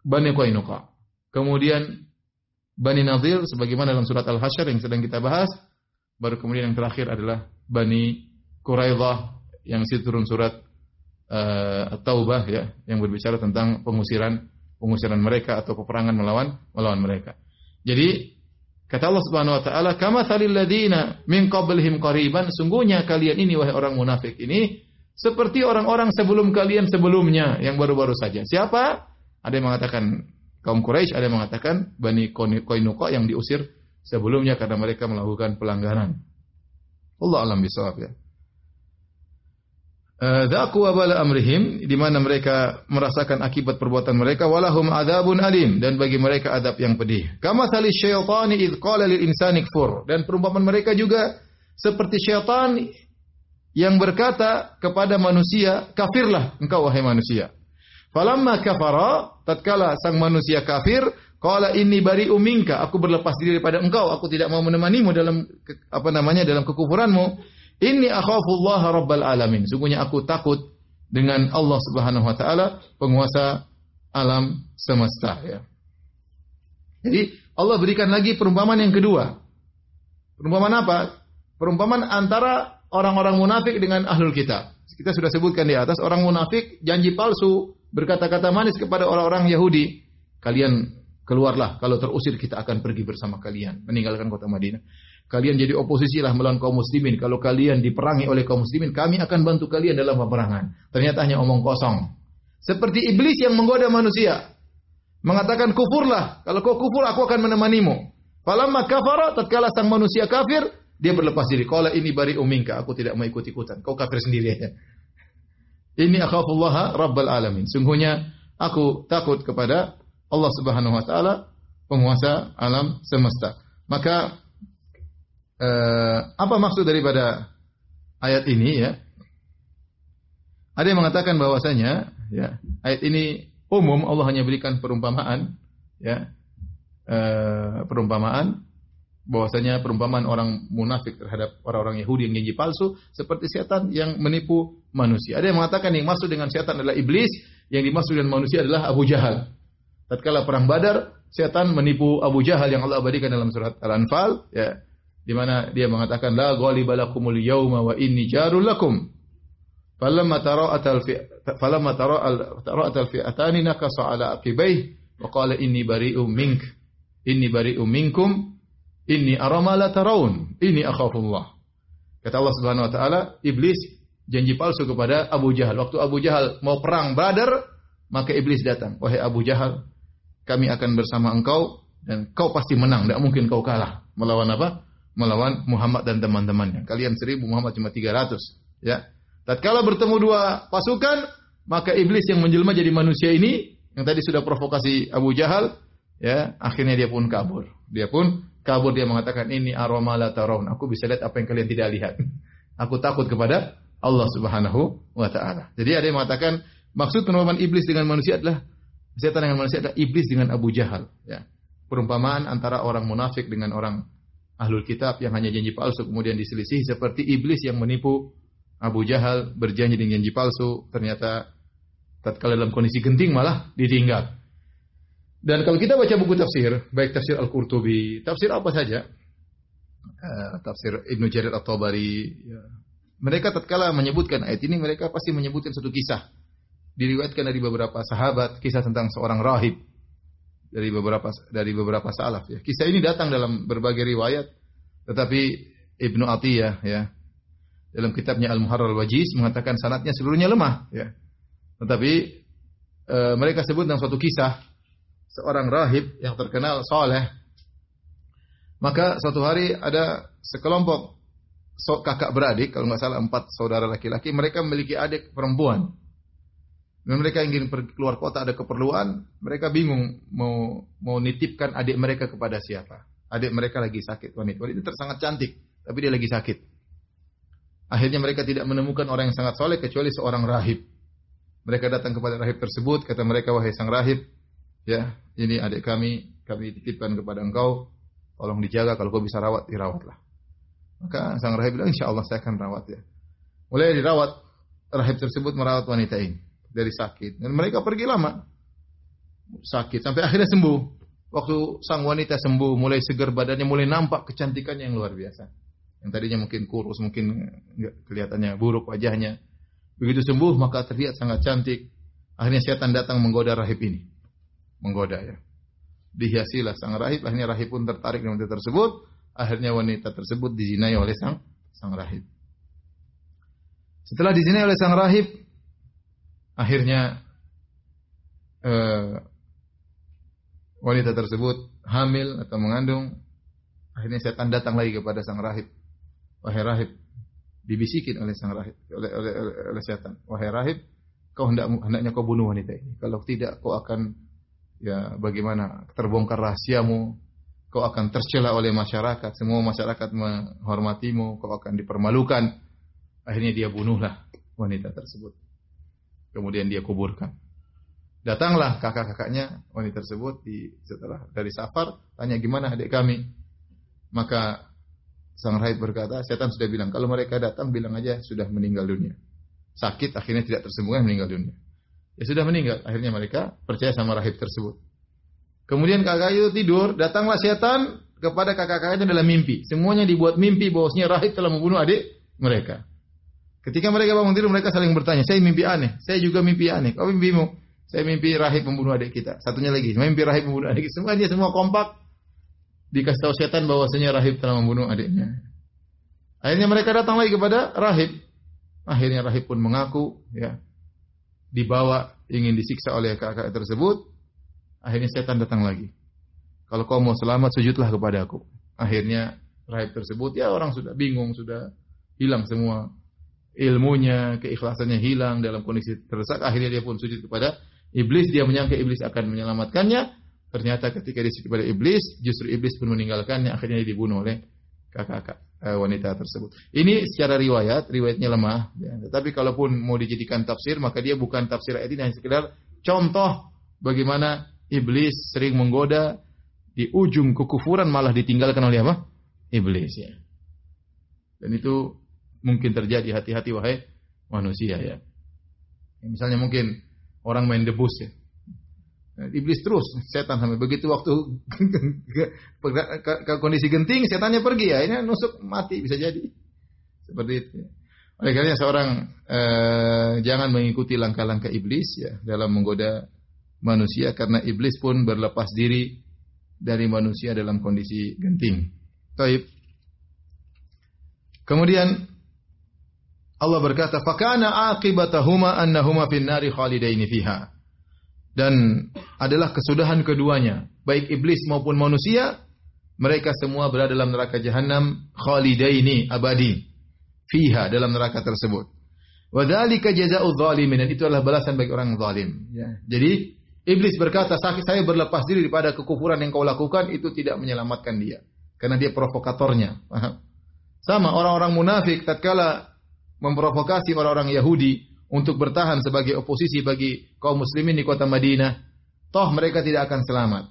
Bani Qainuqa. Kemudian Bani Nadir sebagaimana dalam surat Al-Hasyr yang sedang kita bahas. Baru kemudian yang terakhir adalah Bani Quraidah yang situ turun surat At-Taubah ya, yang berbicara tentang pengusiran mereka atau peperangan melawan mereka. Jadi kata Allah Subhanahu wa taala, kamatsalil ladzina min qablihim qariban, sungguhnya kalian ini wahai orang munafik ini seperti orang-orang sebelum kalian sebelumnya yang baru-baru saja. Siapa? Ada yang mengatakan kaum Quraisy, ada yang mengatakan Bani Qainuqa yang diusir sebelumnya karena mereka melakukan pelanggaran. Allah alam bisawab ya. Dzaqu wabala amrihim, di mana mereka merasakan akibat perbuatan mereka, walahum adzabun alim, dan bagi mereka adab yang pedih. Kama tali syaitani idz qala lil insani kfur, dan perumpamaan mereka juga seperti syaitan yang berkata kepada manusia, kafirlah engkau wahai manusia. Falamma kafara, tatkala sang manusia kafir, qala inni bari'um minka, aku berlepas diri daripada engkau, aku tidak mau menemanimu dalam dalam kekufuranmu. Inni akhafullaha rabbal alamin. Sungguhnya aku takut dengan Allah Subhanahu wa taala, penguasa alam semesta, ya. Jadi Allah berikan lagi perumpamaan yang kedua. Perumpamaan apa? Perumpamaan antara orang-orang munafik dengan ahlul kitab. Kita sudah sebutkan di atas, orang munafik janji palsu, berkata-kata manis kepada orang-orang Yahudi. Kalian keluarlah, kalau terusir kita akan pergi bersama kalian, meninggalkan kota Madinah. Kalian jadi oposisilah melawan kaum muslimin. Kalau kalian diperangi oleh kaum muslimin, kami akan bantu kalian dalam peperangan. Ternyata hanya omong kosong. Seperti iblis yang menggoda manusia. Mengatakan kufurlah, kalau kau kufur aku akan menemanimu. Falamma kafara, tatkala sang manusia kafir, dia berlepas diri. Qala ini bari'um minka, aku tidak mau ikut-ikutan. Kau kafir sendiri aja. Ini akhafullaha rabbal alamin. Sungguhnya aku takut kepada Allah Subhanahu wa taala, penguasa alam semesta. Maka apa maksud daripada ayat ini, ya? Ada yang mengatakan bahwasanya, ya, ayat ini umum, Allah hanya berikan perumpamaan, ya. Perumpamaan bahwasanya perumpamaan orang munafik terhadap orang-orang Yahudi yang janji palsu seperti setan yang menipu manusia. Ada yang mengatakan yang maksud dengan setan adalah iblis, yang dimaksud dengan manusia adalah Abu Jahal. Tatkala perang Badar, setan menipu Abu Jahal yang Allah abadikan dalam surat Al-Anfal, ya, di mana dia mengatakan la ghaliba lakumul yauma wa inni jarul lakum. Falamma tara'at al-fi'atani nakasa ala aqibayhi wa qala inni bari'um minkum inni ara ma la tarawun inni akhafullah. Kata Allah Subhanahu wa taala, iblis janji palsu kepada Abu Jahal. Waktu Abu Jahal mau perang Badar, maka iblis datang. Wahai Abu Jahal, kami akan bersama engkau dan kau pasti menang, tidak mungkin kau kalah. Melawan apa? Melawan Muhammad dan teman-temannya. Kalian 1000, Muhammad cuma 300, ya. Tatkala bertemu dua pasukan, maka iblis yang menjelma jadi manusia ini yang tadi sudah provokasi Abu Jahal, ya, akhirnya dia pun kabur. Dia mengatakan ini aroma la tarawun. Aku bisa lihat apa yang kalian tidak lihat. Aku takut kepada Allah Subhanahu wa taala. Jadi ada yang mengatakan maksud perumpamaan iblis dengan manusia adalah setan dengan manusia adalah iblis dengan Abu Jahal, ya. Perumpamaan antara orang munafik dengan orang ahlul kitab yang hanya janji palsu kemudian diselisih, seperti iblis yang menipu Abu Jahal berjanji dengan janji palsu, ternyata tatkala dalam kondisi genting malah ditinggal. Dan kalau kita baca buku tafsir, baik tafsir Al-Qurtubi, tafsir apa saja, tafsir Ibnu Jarir At-Tabari, ya, mereka tatkala menyebutkan ayat ini, mereka pasti menyebutkan satu kisah. Diriwayatkan dari beberapa sahabat, kisah tentang seorang rahib dari beberapa salaf, ya. Kisah ini datang dalam berbagai riwayat, tetapi Ibnu Atiyah, ya, dalam kitabnya Al-Muharrar Al-Wajiz mengatakan sanadnya seluruhnya lemah, ya. Tetapi mereka sebut dalam suatu kisah seorang rahib yang terkenal saleh. Maka suatu hari ada sekelompok kakak beradik, kalau nggak salah 4 saudara laki-laki, mereka memiliki adik perempuan. Dan mereka ingin pergi keluar kota, ada keperluan, mereka bingung mau nitipkan adik mereka kepada siapa. Adik mereka lagi sakit, wanita itu sangat cantik, tapi dia lagi sakit. Akhirnya mereka tidak menemukan orang yang sangat soleh kecuali seorang rahib. Mereka datang kepada rahib tersebut, kata mereka, wahai sang rahib, ya, ini adik kami titipkan kepada engkau, tolong dijaga, kalau kau bisa rawat, dirawatlah. Maka sang rahib bilang, insya Allah saya akan rawat, ya. Mulai dirawat, rahib tersebut merawat wanita ini dari sakit. Dan mereka pergi lama sakit sampai akhirnya sembuh. Waktu sang wanita sembuh, mulai segar badannya, mulai nampak kecantikannya yang luar biasa. Yang tadinya mungkin kurus, mungkin kelihatannya buruk wajahnya. Begitu sembuh maka terlihat sangat cantik. Akhirnya setan datang menggoda rahib ini. Menggoda, ya. Dihiasilah sang rahib, akhirnya rahib pun tertarik dengan wanita tersebut. Akhirnya wanita tersebut dizinai oleh sang rahib. Setelah dizinai oleh sang rahib, akhirnya wanita tersebut hamil atau mengandung. Akhirnya setan datang lagi kepada sang rahib. Wahai rahib, dibisikin oleh sang rahib, oleh setan. Wahai rahib, kau hendaknya kau bunuh wanita ini. Kalau tidak, kau akan, ya, bagaimana, terbongkar rahasiamu. Kau akan tercela oleh masyarakat. Semua masyarakat menghormatimu. Kau akan dipermalukan. Akhirnya dia bunuhlah wanita tersebut. Kemudian dia kuburkan. Datanglah kakak-kakaknya wanita tersebut setelah dari safar, tanya gimana adik kami. Maka sang rahib berkata, setan sudah bilang, kalau mereka datang bilang aja sudah meninggal dunia. Sakit akhirnya tidak tersembuhkan, meninggal dunia. Ya sudah meninggal. Akhirnya mereka percaya sama rahib tersebut. Kemudian kakak itu tidur, datanglah setan kepada kakak-kakaknya dalam mimpi. Semuanya dibuat mimpi bahwasanya rahib telah membunuh adik mereka. Ketika mereka bangun tidur, mereka saling bertanya, saya mimpi aneh, saya juga mimpi aneh. Apa mimpimu? Saya mimpi rahib membunuh adik kita. Satunya lagi, mimpi rahib membunuh adik kita. Semua kompak. Dikasih tahu setan bahwasanya rahib telah membunuh adiknya. Akhirnya mereka datang lagi kepada rahib. Akhirnya rahib pun mengaku, ya, dibawa ingin disiksa oleh kakak tersebut. Akhirnya setan datang lagi. Kalau kau mau selamat, sujudlah kepada aku. Akhirnya rahib tersebut, ya orang sudah bingung, sudah hilang semua ilmunya, keikhlasannya hilang dalam kondisi terdesak. Akhirnya dia pun sujud kepada iblis. Dia menyangka iblis akan menyelamatkannya. Ternyata ketika dia sujud kepada iblis, justru iblis pun meninggalkannya. Akhirnya dia dibunuh oleh kakak wanita tersebut. Ini secara riwayatnya lemah. Ya. Tetapi kalaupun mau dijadikan tafsir, maka dia bukan tafsir ayat ini, hanya sekedar contoh bagaimana iblis sering menggoda, di ujung kekufuran malah ditinggalkan oleh apa? Iblis, ya. Dan itu mungkin terjadi, hati-hati wahai manusia, ya. Misalnya mungkin orang main debus, ya. Iblis terus, setan sampai begitu waktu ke kondisi genting, setannya pergi, ya. Ini nusuk mati, bisa jadi. Seperti itu. Ya. Oleh karena seorang jangan mengikuti langkah-langkah iblis, ya, dalam menggoda manusia, karena iblis pun berlepas diri dari manusia dalam kondisi genting. Taib. Kemudian Allah berkata, "Fakana aqibatahuma annahuma fin nari khalidaini fiha." Dan adalah kesudahan keduanya, baik iblis maupun manusia, mereka semua berada dalam neraka jahanam khalidaini, abadi, fiha, dalam neraka tersebut. Wa dzalika jazaa'udz zalimin, dan itu adalah balasan bagi orang zalim, ya. Jadi iblis berkata, saya berlepas diri daripada kekufuran yang kau lakukan, itu tidak menyelamatkan dia, karena dia provokatornya. Sama orang-orang munafik tatkala memprovokasi orang-orang Yahudi untuk bertahan sebagai oposisi bagi kaum muslimin di kota Madinah, toh mereka tidak akan selamat.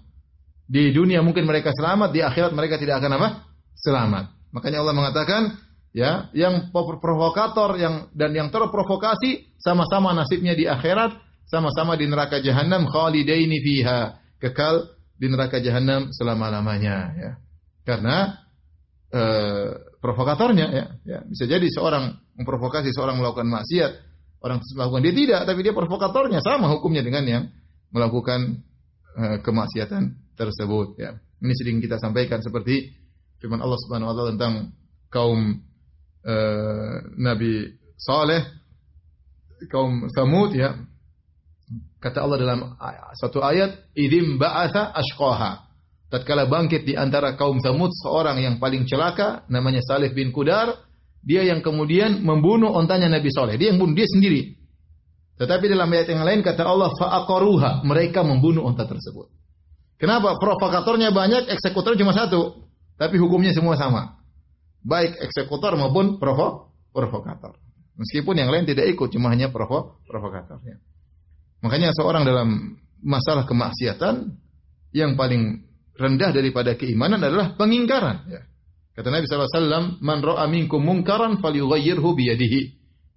Di dunia mungkin mereka selamat, di akhirat mereka tidak akan apa? Selamat. Makanya Allah mengatakan, ya, yang provokator dan yang terprovokasi sama-sama nasibnya di akhirat, sama-sama di neraka jahanam khalidaini fiha, kekal di neraka jahanam selama-lamanya, ya. Karena provokatornya, ya, bisa jadi seorang memprovokasi seorang melakukan maksiat, orang melakukan, dia tidak, tapi dia provokatornya, sama hukumnya dengan yang melakukan kemaksiatan tersebut, ya. Ini sering kita sampaikan seperti firman Allah Subhanahu wa taala tentang kaum Nabi Saleh, kaum Tsamud, ya. Kata Allah dalam satu ayat, "Idzim ba'atsa ashqaha." Tatkala bangkit di antara kaum Tsamud seorang yang paling celaka, namanya Salih bin Qudar. Dia yang kemudian membunuh ontanya Nabi Saleh. Dia yang bunuh, dia sendiri. Tetapi dalam ayat yang lain kata Allah, fa'aqaruha, mereka membunuh onta tersebut. Kenapa? Provokatornya banyak, eksekutor cuma satu. Tapi hukumnya semua sama. Baik eksekutor maupun provokator. Meskipun yang lain tidak ikut, cuma hanya provokatornya. Makanya seorang dalam masalah kemaksiatan, yang paling rendah daripada keimanan adalah pengingkaran, ya. Kata Nabi SAW, "Man ra'a minkum munkaran falyughayyirhu biyadihi."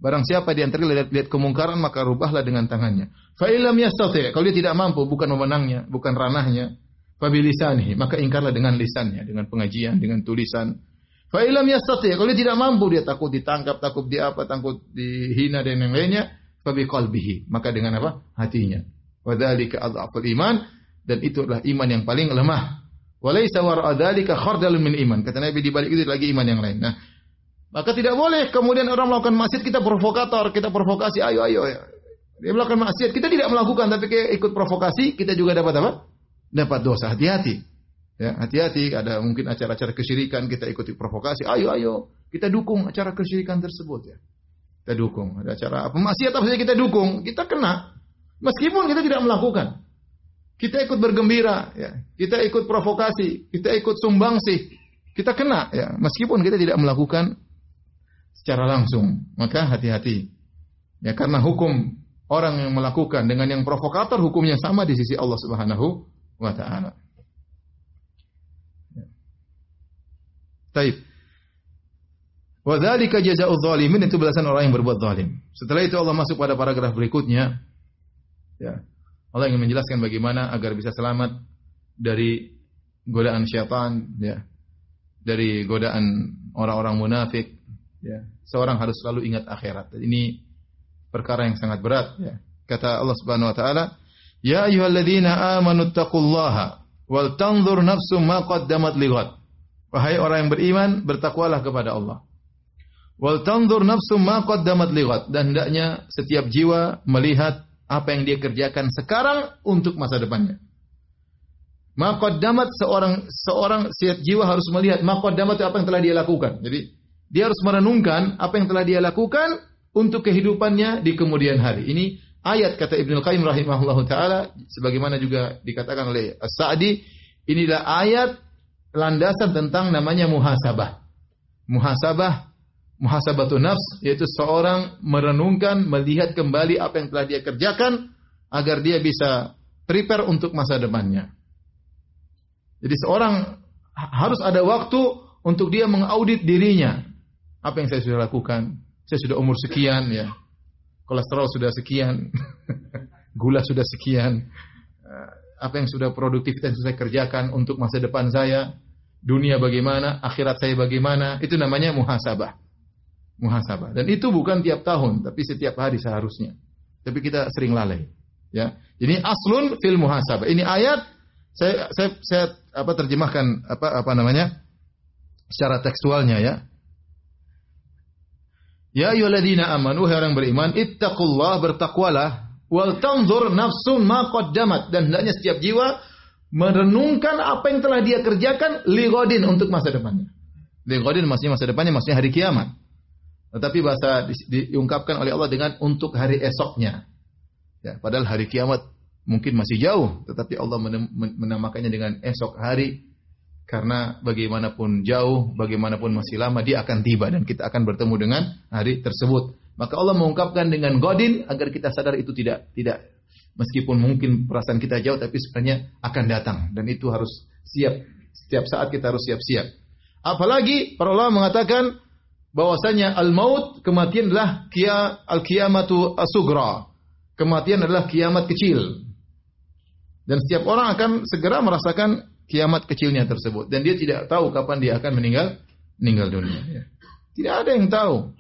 Barang siapa di antara lihat kemungkaran, maka rubahlah dengan tangannya. Fa illam yastati', kalau dia tidak mampu, bukan wewenangnya, bukan ranahnya, fa bilisanihi, maka ingkarlah dengan lisannya, dengan pengajian, dengan tulisan. Fa illam yastati', kalau dia tidak mampu, dia takut ditangkap, takut takut dihina dan yang lainnya, fa biqalbihi, maka dengan apa? Hatinya. Wa dzalika adhaful iman, dan itu adalah iman yang paling lemah. Walaysa wara'a dzalika khardalun min iman. Kata Nabi, di balik itu lagi iman yang lain. Nah, maka tidak boleh kemudian orang melakukan maksiat kita provokator, kita provokasi, ayo. Dia melakukan maksiat, kita tidak melakukan tapi kayak ikut provokasi, kita juga dapat apa? Dapat dosa. Hati-hati. Ya, hati-hati, ada mungkin acara-acara kesyirikan kita ikuti provokasi, ayo. Kita dukung acara kesyirikan tersebut, ya. Kita dukung. Ada acara apa maksiat apa saja kita dukung, kita kena. Meskipun kita tidak melakukan. Kita ikut bergembira, ya. Kita ikut provokasi, kita ikut sumbangsih, kita kena, ya. Meskipun kita tidak melakukan secara langsung. Maka hati-hati. Ya, karena hukum orang yang melakukan dengan yang provokator hukumnya sama di sisi Allah Subhanahu wa taala. Baik. Wa dzalika jazaa'udz dzalimin, itu balasan orang yang berbuat zalim. Setelah itu Allah masuk pada paragraf berikutnya. Ya. Allah ingin menjelaskan bagaimana agar bisa selamat dari godaan syaitan, ya. Dari godaan orang-orang munafik, ya. Seorang harus selalu ingat akhirat. Ini perkara yang sangat berat, ya. Kata Allah Subhanahu wa taala, "Ya ayyuhalladzina amanu taqullaha wal tanzur nafsum ma qaddamat lighad." Wahai orang yang beriman, bertakwalah kepada Allah. Wal tanzur nafsum ma qaddamat lighad, dan hendaknya setiap jiwa melihat apa yang dia kerjakan sekarang untuk masa depannya. Ma qaddamat, seorang setiap jiwa harus melihat ma qaddamat itu apa yang telah dia lakukan. Jadi dia harus merenungkan apa yang telah dia lakukan untuk kehidupannya di kemudian hari. Ini ayat kata Ibnu Qayyim rahimahullahu taala, sebagaimana juga dikatakan oleh As-Sa'di, inilah ayat landasan tentang namanya muhasabah. Muhasabatun nafs, yaitu seorang merenungkan, melihat kembali apa yang telah dia kerjakan agar dia bisa prepare untuk masa depannya. Jadi seorang harus ada waktu untuk dia mengaudit dirinya. Apa yang saya sudah lakukan? Saya sudah umur sekian, ya. Kolesterol sudah sekian. Gula sudah sekian. Apa yang sudah produktivitas yang saya kerjakan untuk masa depan saya? Dunia bagaimana? Akhirat saya bagaimana? Itu namanya muhasabah. Dan itu bukan tiap tahun, tapi setiap hari seharusnya. Tapi kita sering lalai, ya. Ini aslun fil muhasabah. Ini ayat saya terjemahkan apa namanya? Secara tekstualnya, ya. Ya ayyuhalladzina amanu, hai orang beriman, ittaqullah, bertakwalah, wal tanzur nafsum ma qaddamat, dan hendaknya setiap jiwa merenungkan apa yang telah dia kerjakan lighadin, untuk masa depannya. Lighadin maksudnya masa depannya, maksudnya hari kiamat. Tetapi bahasa diungkapkan oleh Allah dengan untuk hari esoknya. Ya, padahal hari kiamat mungkin masih jauh, tetapi Allah menamakannya dengan esok hari, karena bagaimanapun jauh, bagaimanapun masih lama, dia akan tiba dan kita akan bertemu dengan hari tersebut. Maka Allah mengungkapkan dengan godin agar kita sadar itu tidak meskipun mungkin perasaan kita jauh, tapi sebenarnya akan datang, dan itu harus siap. Setiap saat kita harus siap-siap. Apalagi para ulama mengatakan bahwasanya al-maut, kematian adalah al-qiyamatu as-sughra. Kematian adalah kiamat kecil. Dan setiap orang akan segera merasakan kiamat kecilnya tersebut, dan dia tidak tahu kapan dia akan meninggal dunia, ya. Tidak ada yang tahu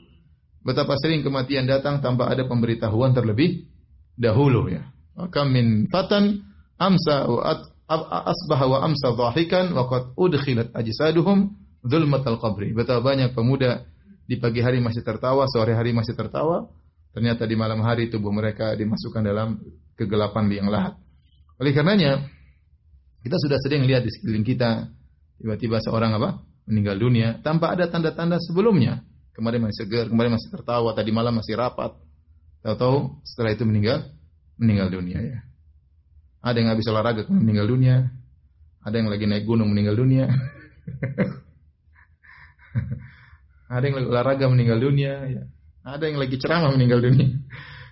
betapa sering kematian datang tanpa ada pemberitahuan terlebih dahulu, ya. Kam min fatan amsa wa asbaha wa amsa dhahikan wa qad udkhilat ajsaduhum dzulmatal qabri. Betapa banyak pemuda di pagi hari masih tertawa, sore hari masih tertawa, ternyata di malam hari tubuh mereka dimasukkan dalam kegelapan liang lahat. Oleh karenanya, kita sudah sering lihat di sekeliling kita, tiba-tiba seorang meninggal dunia tanpa ada tanda-tanda sebelumnya. Kemarin masih segar, kemarin masih tertawa, tadi malam masih rapat. Tahu-tahu setelah itu meninggal dunia, ya. Ada yang habis olahraga meninggal dunia, ada yang lagi naik gunung meninggal dunia. Ada yang lagi olahraga meninggal dunia, ya. Ada yang lagi ceramah meninggal dunia.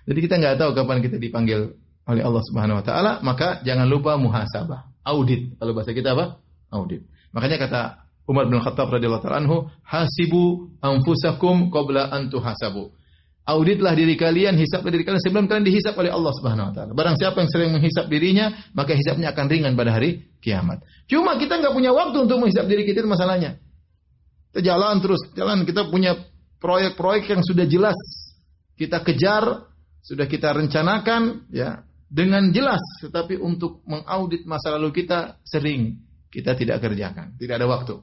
Jadi kita nggak tahu kapan kita dipanggil oleh Allah Subhanahu wa taala, maka jangan lupa muhasabah, audit. Kalau bahasa kita audit. Makanya kata Umar bin Khattab radhiyallahu ta'ala anhu, hasibu anfusakum qabla an tuhasabu. Auditlah diri kalian, hisablah diri kalian sebelum kalian dihisab oleh Allah Subhanahu wa taala. Barang siapa yang sering menghisab dirinya, maka hisabnya akan ringan pada hari kiamat. Cuma kita nggak punya waktu untuk menghisab diri kita, itu masalahnya. Kita jalan, kita punya proyek-proyek yang sudah jelas kita kejar, sudah kita rencanakan, ya, dengan jelas, tetapi untuk mengaudit masa lalu kita sering kita tidak kerjakan, tidak ada waktu.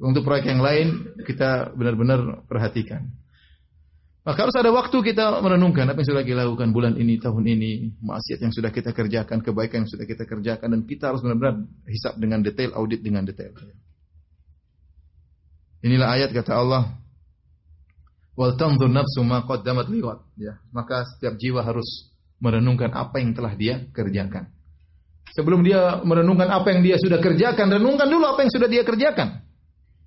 Untuk proyek yang lain kita benar-benar perhatikan. Maka harus ada waktu kita merenungkan apa yang sudah kita lakukan bulan ini, tahun ini, maksiat yang sudah kita kerjakan, kebaikan yang sudah kita kerjakan, dan kita harus benar-benar hisab dengan detail, audit dengan detail. Inilah ayat kata Allah, wal tanzur nafsu ma qaddamat lighad, ya. Maka setiap jiwa harus merenungkan apa yang telah dia kerjakan. Sebelum dia merenungkan apa yang dia sudah kerjakan, renungkan dulu apa yang sudah dia kerjakan.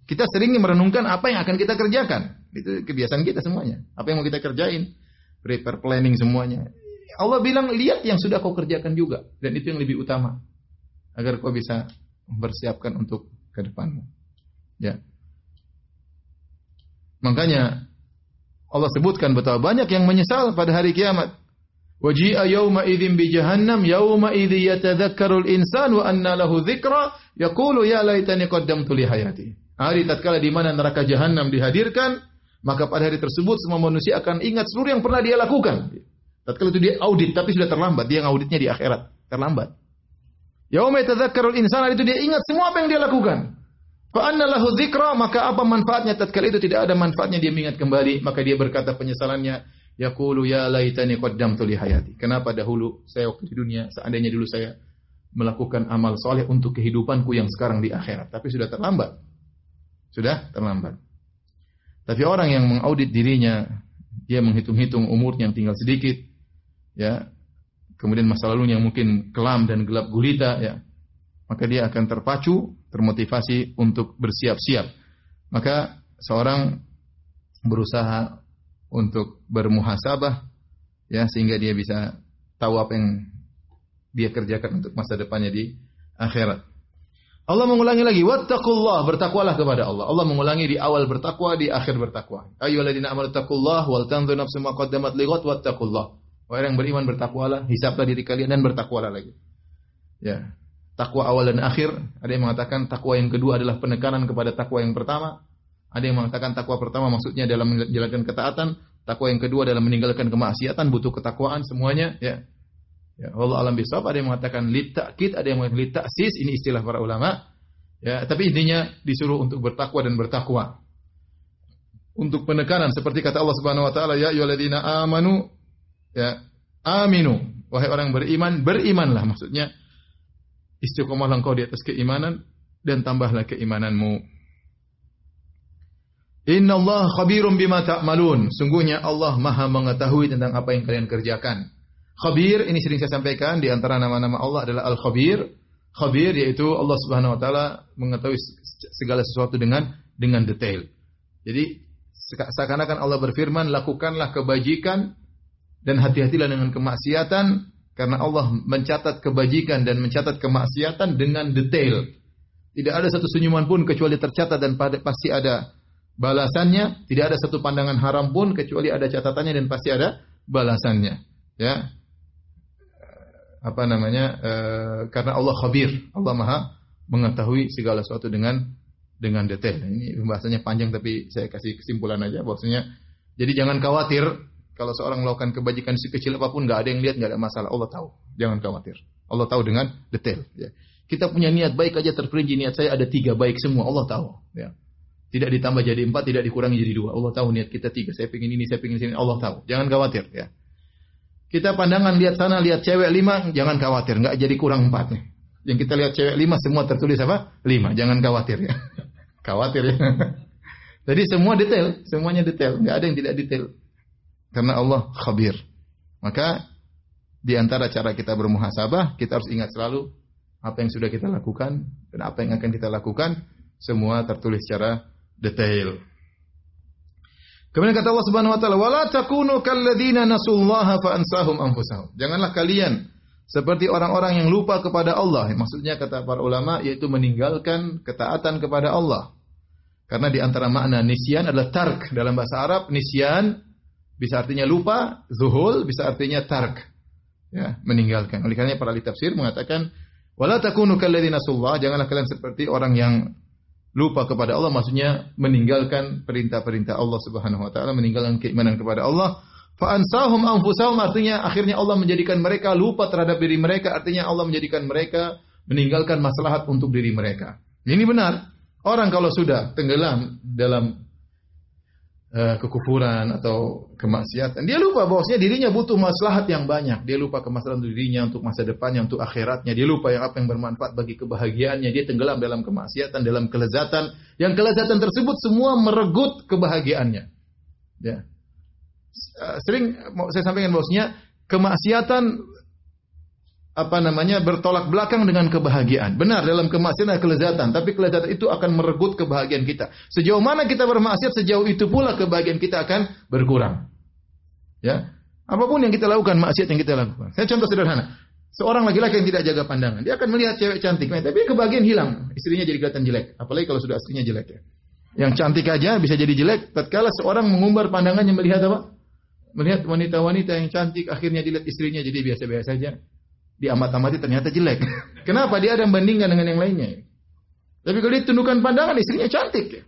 Kita seringnya merenungkan apa yang akan kita kerjakan. Itu kebiasaan kita semuanya. Apa yang mau kita kerjain? Prepare planning semuanya. Allah bilang, lihat yang sudah kau kerjakan juga. Dan itu yang lebih utama. Agar kau bisa mempersiapkan untuk ke depanmu. Ya. Makanya Allah sebutkan betapa banyak yang menyesal pada hari kiamat. Waji'a yawma idzin bi jahannam yawma idzi yatadzakkarul insan wa anna lahu dzikra yaqulu ya laitani qaddamtu li hayati. Hari tatkala di mana neraka jahanam dihadirkan, maka pada hari tersebut semua manusia akan ingat seluruh yang pernah dia lakukan. Tatkala itu dia audit tapi sudah terlambat, dia ngauditnya di akhirat, terlambat. Yauma yatadzakkarul insan, itu dia ingat semua apa yang dia lakukan. Fa anna lahu dzikra, maka apa manfaatnya tatkala itu tidak ada manfaatnya dia mengingat kembali, maka dia berkata penyesalannya, yaqulu ya laitani qaddamtu li hayati. Kenapa dahulu saya waktu di dunia, seandainya dulu saya melakukan amal soleh untuk kehidupanku yang sekarang di akhirat, tapi sudah terlambat. Sudah terlambat. Tapi orang yang mengaudit dirinya, dia menghitung-hitung umurnya yang tinggal sedikit, ya, kemudian masa lalunya yang mungkin kelam dan gelap gulita, ya, maka dia akan terpacu, termotivasi untuk bersiap-siap. Maka seorang berusaha untuk bermuhasabah, ya, sehingga dia bisa tahu apa yang dia kerjakan untuk masa depannya di akhirat. Allah mengulangi lagi, wattaqullah, bertakwalah kepada Allah. Allah mengulangi di awal bertakwa, di akhir bertakwa. Ayyuhalladzina amanu taqullaha wal tanzur nafsum ma qaddamat lighad wattaqullah. Wahai yang beriman, bertakwalah, hisablah diri kalian dan bertakwalah lagi. Ya. Takwa awal dan akhir. Ada yang mengatakan takwa yang kedua adalah penekanan kepada takwa yang pertama. Ada yang mengatakan takwa pertama maksudnya dalam menjalankan ketaatan, takwa yang kedua dalam meninggalkan kemaksiatan, butuh ketakwaan semuanya, ya. Ya, Allah alam bisawab. Ada yang mengatakan litakid, ada yang mengatakan litaksis, ini istilah para ulama. Ya, tapi intinya disuruh untuk bertakwa dan bertakwa. Untuk penekanan seperti kata Allah Subhanahu wa taala, ya ayyuhalladzina amanu, ya, aminu, wahai orang beriman, berimanlah, maksudnya istiqomahlah engkau di atas keimanan dan tambahlah keimananmu. Innallaha khabirum bima ta'malun. Sungguhnya Allah Maha mengetahui tentang apa yang kalian kerjakan. Khabir, ini sering saya sampaikan, di antara nama-nama Allah adalah Al-Khabir. Khabir yaitu Allah Subhanahu wa taala mengetahui segala sesuatu dengan detail. Jadi seakan-akan Allah berfirman, lakukanlah kebajikan dan hati-hatilah dengan kemaksiatan, karena Allah mencatat kebajikan dan mencatat kemaksiatan dengan detail. Tidak ada satu senyuman pun kecuali tercatat dan pasti ada balasannya. Tidak ada satu pandangan haram pun kecuali ada catatannya dan pasti ada balasannya. Ya. Karena Allah khabir, Allah Maha mengetahui segala sesuatu dengan detail. Ini pembahasannya panjang tapi saya kasih kesimpulan aja bahwasanya jadi jangan khawatir kalau seorang melakukan kebajikan sekecil apapun, enggak ada yang lihat, enggak ada masalah. Allah tahu. Jangan khawatir. Allah tahu dengan detail, ya. Kita punya niat baik aja terperinci, niat saya ada 3 baik semua, Allah tahu, ya. Tidak ditambah jadi 4, tidak dikurangi jadi 2. Allah tahu niat kita 3. Saya pengen ini, saya pengen sini, Allah tahu. Jangan khawatir, ya. Kita pandangan lihat sana, lihat cewek 5, jangan khawatir, enggak jadi kurang 4 nih. Yang kita lihat cewek 5 semua tertulis apa? 5. Jangan khawatir, ya. Khawatir, ya. Jadi semua detail, semuanya detail, enggak ada yang tidak detail. Karena Allah khabir. Maka di antara cara kita bermuhasabah, kita harus ingat selalu apa yang sudah kita lakukan dan apa yang akan kita lakukan, semua tertulis secara detail. Kemudian kata Allah Subhanahu wa taala, "Wala takunu kalladzina nasullaha fa ansahum anfusahum." Janganlah kalian seperti orang-orang yang lupa kepada Allah. Maksudnya kata para ulama yaitu meninggalkan ketaatan kepada Allah. Karena di antara makna nisyan adalah tark dalam bahasa Arab. Nisyan bisa artinya lupa, zuhul bisa artinya tark, ya, meninggalkan. Oleh karenanya para ahli tafsir mengatakan, "Wala takunu kalladzina nasullaha." Janganlah kalian seperti orang yang lupa kepada Allah, maksudnya meninggalkan perintah-perintah Allah Subhanahu wa taala, meninggalkan keimanan kepada Allah. Fa ansahum anfusahum, artinya akhirnya Allah menjadikan mereka lupa terhadap diri mereka, artinya Allah menjadikan mereka meninggalkan maslahat untuk diri mereka. Ini benar. Orang kalau sudah tenggelam dalam kekufuran atau kemaksiatan, dia lupa bahwasanya dirinya butuh maslahat yang banyak. Dia lupa kemaslahatan untuk dirinya, untuk masa depannya, untuk akhiratnya. Dia lupa yang apa yang bermanfaat bagi kebahagiaannya. Dia tenggelam dalam kemaksiatan, dalam kelezatan. Yang kelezatan tersebut semua meregut kebahagiaannya. Ya. Sering saya sampaikan bahwasanya kemaksiatan bertolak belakang dengan kebahagiaan. Benar, dalam kemaksiatan ada kelezatan, tapi kelezatan itu akan merenggut kebahagiaan kita. Sejauh mana kita bermaksiat, sejauh itu pula kebahagiaan kita akan berkurang. Ya. Apapun yang kita lakukan, maksiat yang kita lakukan. Saya contoh sederhana. Seorang laki-laki yang tidak jaga pandangan, dia akan melihat cewek cantik, tapi kebahagiaan hilang. Istrinya jadi kelihatan jelek, apalagi kalau sudah istrinya jelek ya. Yang cantik aja bisa jadi jelek tatkala seorang mengumbar pandangannya melihat apa? Melihat wanita-wanita yang cantik, akhirnya dilihat istrinya jadi biasa-biasa saja. Diamat-amati ternyata jelek. Kenapa? Dia ada membandingkan dengan yang lainnya. Tapi kalau dia tundukkan pandangan, istrinya cantik.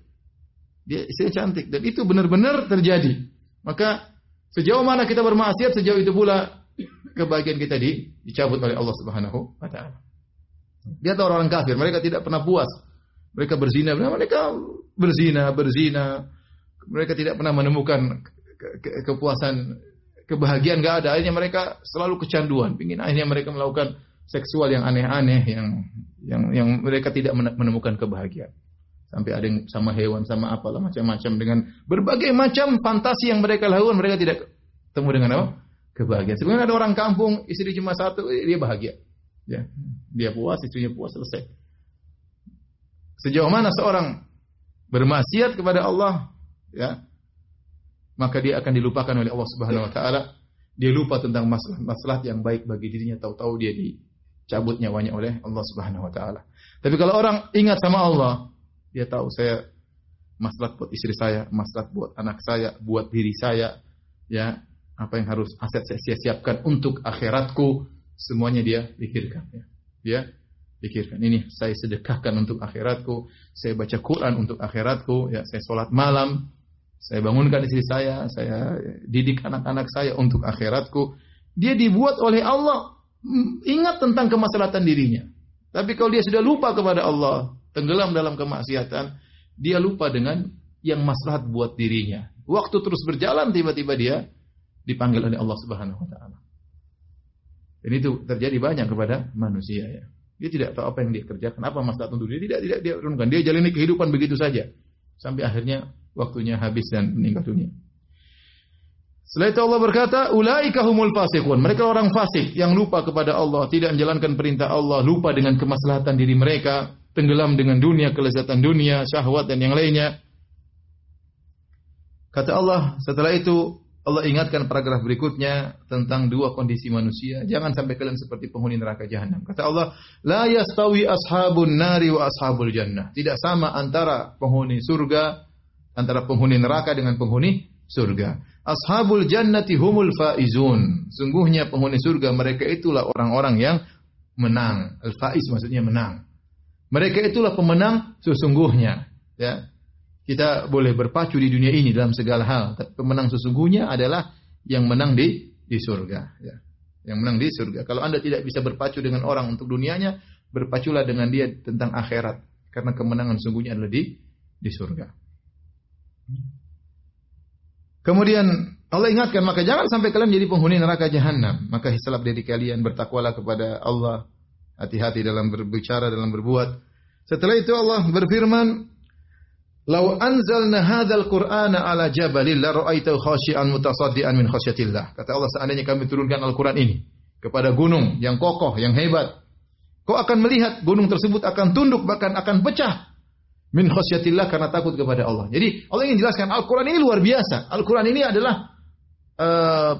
Dia istrinya cantik. Dan itu benar-benar terjadi. Maka sejauh mana kita bermaksiat, sejauh itu pula kebahagiaan kita dicabut oleh Allah Subhanahu wa taala. Dia tahu orang kafir, mereka tidak pernah puas. Mereka berzina. Mereka tidak pernah menemukan kepuasan, kebahagiaan enggak ada. Akhirnya mereka selalu kecanduan. Akhirnya mereka melakukan seksual yang aneh-aneh, yang mereka tidak menemukan kebahagiaan. Sampai ada yang sama hewan, sama apalah macam-macam dengan berbagai macam fantasi yang mereka lakukan, mereka tidak ketemu dengan apa? Kebahagiaan. Sebenarnya ada orang kampung, istri cuma satu, dia bahagia. Ya, dia puas, istrinya puas, selesai. Sejauh mana seorang bermaksiat kepada Allah, ya, maka dia akan dilupakan oleh Allah Subhanahu wa taala. Dia lupa tentang masalah yang baik bagi dirinya, tahu-tahu dia dicabut nyawanya oleh Allah Subhanahu wa taala. Tapi kalau orang ingat sama Allah, dia tahu saya maslahat buat istri saya, maslahat buat anak saya, buat diri saya, ya, apa yang harus aset saya siapkan untuk akhiratku, semuanya dia pikirkan, ya. Dia pikirkan, ini saya sedekahkan untuk akhiratku, saya baca Quran untuk akhiratku, ya, saya sholat malam, saya bangunkan istri saya didik anak-anak saya untuk akhiratku. Dia dibuat oleh Allah ingat tentang kemaslahatan dirinya. Tapi kalau dia sudah lupa kepada Allah, tenggelam dalam kemaksiatan, dia lupa dengan yang maslahat buat dirinya. Waktu terus berjalan, tiba-tiba dia dipanggil oleh Allah Subhanahu wa taala. Dan itu terjadi banyak kepada manusia, ya. Dia tidak tahu apa yang dia kerjakan, apa maslahat untuk dia, tidak dia renungkan. Dia jalani kehidupan begitu saja sampai akhirnya waktunya habis dan meninggal dunia. Setelah itu Allah berkata, ulaika humul fasiqun. Mereka orang fasik yang lupa kepada Allah, tidak menjalankan perintah Allah, lupa dengan kemaslahatan diri mereka, tenggelam dengan dunia, kelezatan dunia, syahwat dan yang lainnya. Kata Allah, setelah itu Allah ingatkan paragraf berikutnya tentang dua kondisi manusia. Jangan sampai kalian seperti penghuni neraka jahanam. Kata Allah, la yastawi ashabun nari wa ashabul jannah. Tidak sama antara penghuni surga, antara penghuni neraka dengan penghuni surga. Ashabul jannati humul faizun. Sungguhnya penghuni surga mereka itulah orang-orang yang menang. Al-faiz maksudnya menang. Mereka itulah pemenang sesungguhnya, ya. Kita boleh berpacu di dunia ini dalam segala hal, tapi pemenang sesungguhnya adalah yang menang di surga, ya. Yang menang di surga. Kalau Anda tidak bisa berpacu dengan orang untuk dunianya, berpaculah dengan dia tentang akhirat, karena kemenangan sesungguhnya adalah di surga. Kemudian Allah ingatkan, maka jangan sampai kalian jadi penghuni neraka jahanam. Maka hisab diri kalian, bertakwalah kepada Allah, hati-hati dalam berbicara, dalam berbuat. Setelah itu Allah berfirman, "Lau anzalna hadzal Qur'ana 'ala jabalin la ra'aitahu khashi'an mutasaddian min khasyatillah." Kata Allah, seandainya kami turunkan Al-Qur'an ini kepada gunung yang kokoh, yang hebat, kau akan melihat gunung tersebut akan tunduk, bahkan akan pecah min khasyatillah, karena takut kepada Allah. Jadi Allah ingin jelaskan Al-Qur'an ini luar biasa. Al-Qur'an ini adalah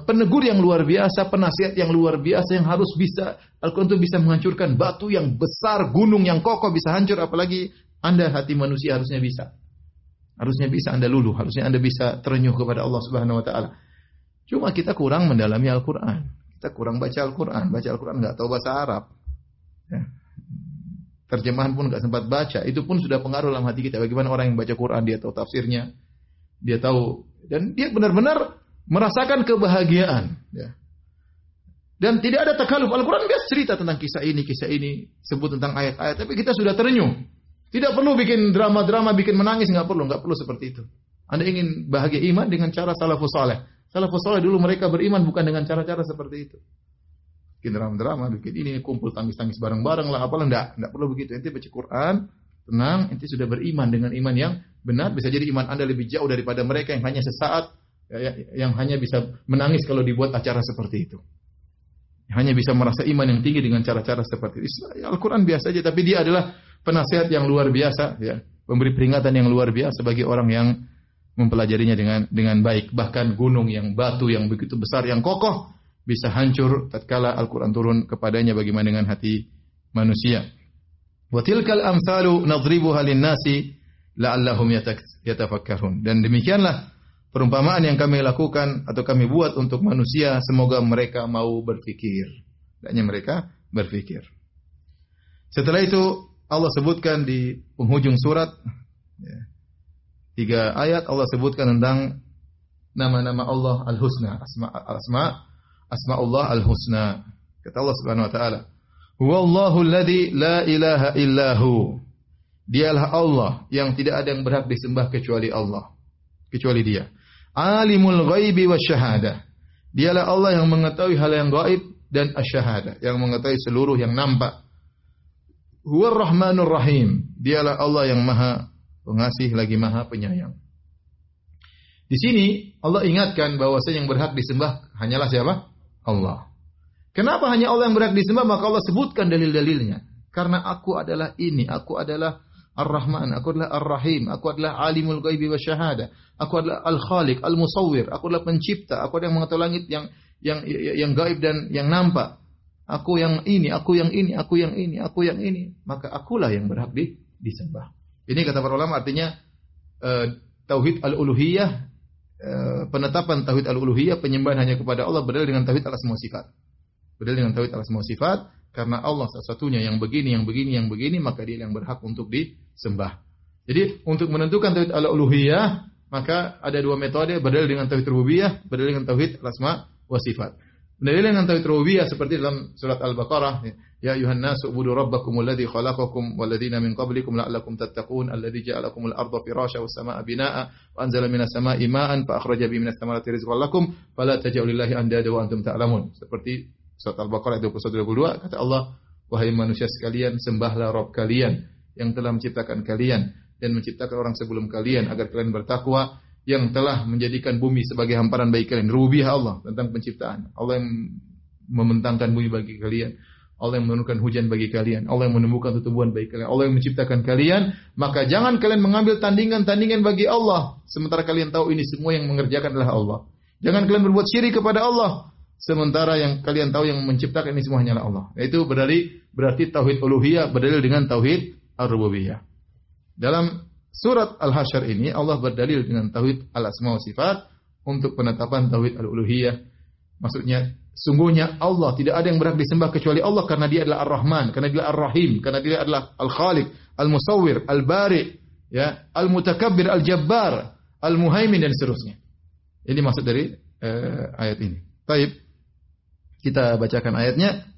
penegur yang luar biasa, penasihat yang luar biasa, yang harus bisa, Al-Quran itu bisa menghancurkan batu yang besar, gunung yang kokoh bisa hancur, apalagi Anda hati manusia harusnya bisa. Harusnya bisa Anda luluh, harusnya Anda bisa terenyuh kepada Allah Subhanahu wa taala. Cuma kita kurang mendalami Al-Quran. Kita kurang baca Al-Quran. Baca Al-Quran enggak tahu bahasa Arab. Ya. Terjemahan pun enggak sempat baca. Itu pun sudah pengaruh dalam hati kita. Bagaimana orang yang baca Quran, dia tahu tafsirnya, dia tahu, dan dia benar-benar merasakan kebahagiaan, ya. Dan tidak ada takaluf. Al-Quran biasa cerita tentang kisah ini, sebut tentang ayat-ayat, tapi kita sudah terenyuh. Tidak perlu bikin drama-drama, bikin menangis, nggak perlu seperti itu. Anda ingin bahagia iman dengan cara salafus saleh. Salafus saleh dulu mereka beriman bukan dengan cara-cara seperti itu. Bikin drama-drama, bikin ini, kumpul tangis-tangis bareng-bareng lah, apalah, enggak perlu begitu. Ente baca Quran, tenang, ente sudah beriman dengan iman yang benar. Bisa jadi iman Anda lebih jauh daripada mereka yang hanya sesaat, yang hanya bisa menangis kalau dibuat acara seperti itu. hanya bisa merasa iman yang tinggi dengan cara-cara seperti itu. Al-Quran biasa saja, tapi dia adalah penasihat yang luar biasa, ya, memberi peringatan yang luar biasa bagi orang yang mempelajarinya dengan baik. Bahkan gunung yang batu yang begitu besar yang kokoh bisa hancur tatkala Al-Quran turun kepadanya, bagaimana dengan hati manusia. Wa tilkal amsalu nadribuha lin-nasi la'allahum yatafakkarun. Dan demikianlah perumpamaan yang kami lakukan atau kami buat untuk manusia, semoga mereka mau berfikir. Hendaknya mereka berfikir. Setelah itu Allah sebutkan di penghujung surat, 3 ayat Allah sebutkan tentang nama-nama Allah al-husna, asma'ullah al-husna. Kata Allah Subhanahu wa taala, "Huwallahu alladzi la ilaha illahu." Dialah Allah yang tidak ada yang berhak disembah kecuali Allah, kecuali Dia. Alimul ghaibi wasyahadah. Dialah Allah yang mengetahui hal yang gaib dan asyahadah, yang mengetahui seluruh yang nampak. Huwar Rahmanur Rahim. Dialah Allah yang Maha Pengasih lagi Maha Penyayang. Di sini Allah ingatkan bahwasanya yang berhak disembah hanyalah siapa? Allah. Kenapa hanya Allah yang berhak disembah? Maka Allah sebutkan dalil-dalilnya. Karena aku adalah ini, aku adalah Ar-Rahman, aku adalah Ar-Rahim, aku adalah Alimul Ghaibi wasyahada, aku adalah Al-Khaliq, Al-Musawwir, aku adalah pencipta, aku adalah yang mengetahui langit yang gaib dan yang nampak. Aku yang ini, aku yang ini, aku yang ini, aku yang ini. Maka akulah yang berhak disembah. Ini kata para ulama artinya tauhid al-uluhiyah, penetapan tauhid al-uluhiyah, penyembahan hanya kepada Allah berdalil dengan tauhid al-asma wa sifat. Berdalil dengan tauhid al-asma wa sifat, karena Allah satu-satunya yang begini, yang begini, yang begini, maka Dia yang berhak untuk disembah. Jadi untuk menentukan tauhid al-uluhiyah, maka ada 2 metode, berdalil dengan tauhid rububiyah, berdalil dengan tauhid al-asma wa sifat. Berdalil dengan tauhid rububiyah seperti dalam surat Al-Baqarah, ya ayuhan nasu ubudu rabbakumul ladzi khalaqakum wal ladzina min qablikum la'allakum tattaqun alladzi ja'alakumul arda firasya was samaa'a binaa'a wa anzala minas samaa'i maa'an fa akhraja bihi minas thamarati rizqan lakum fala taj'alu lillahi andada wa antum ta'lamun. Seperti surat Al-Baqarah 21-22, kata Allah, wahai manusia sekalian, sembahlah Rabb kalian yang telah menciptakan kalian dan menciptakan orang sebelum kalian agar kalian bertakwa, yang telah menjadikan bumi sebagai hamparan bagi kalian. Rububiyah Allah tentang penciptaan. Allah yang membentangkan bumi bagi kalian. Allah yang menurunkan hujan bagi kalian. Allah yang menumbuhkan tumbuhan bagi kalian. Allah yang menciptakan kalian. Maka jangan kalian mengambil tandingan-tandingan bagi Allah, sementara kalian tahu ini semua yang mengerjakan adalah Allah. Jangan kalian berbuat syirik kepada Allah, sementara yang kalian tahu yang menciptakan ini semua hanyalah Allah. Itu berarti tauhid uluhiyah berdalil dengan tauhid ar-rububiyah. Dalam surat Al-Hasyr ini Allah berdalil dengan tauhid al-asma wa sifat untuk penetapan tauhid al-uluhiyah. Maksudnya sungguhnya Allah tidak ada yang berhak disembah kecuali Allah, karena Dia adalah Ar-Rahman, karena Dia adalah Ar-Rahim, karena Dia adalah Al-Khaliq, Al-Musawwir, Al-Bari, ya, Al-Mutakabbir, Al-Jabbar, Al-Muhaimin dan seterusnya. Ini maksud dari ayat ini. Baik. Kita bacakan ayatnya.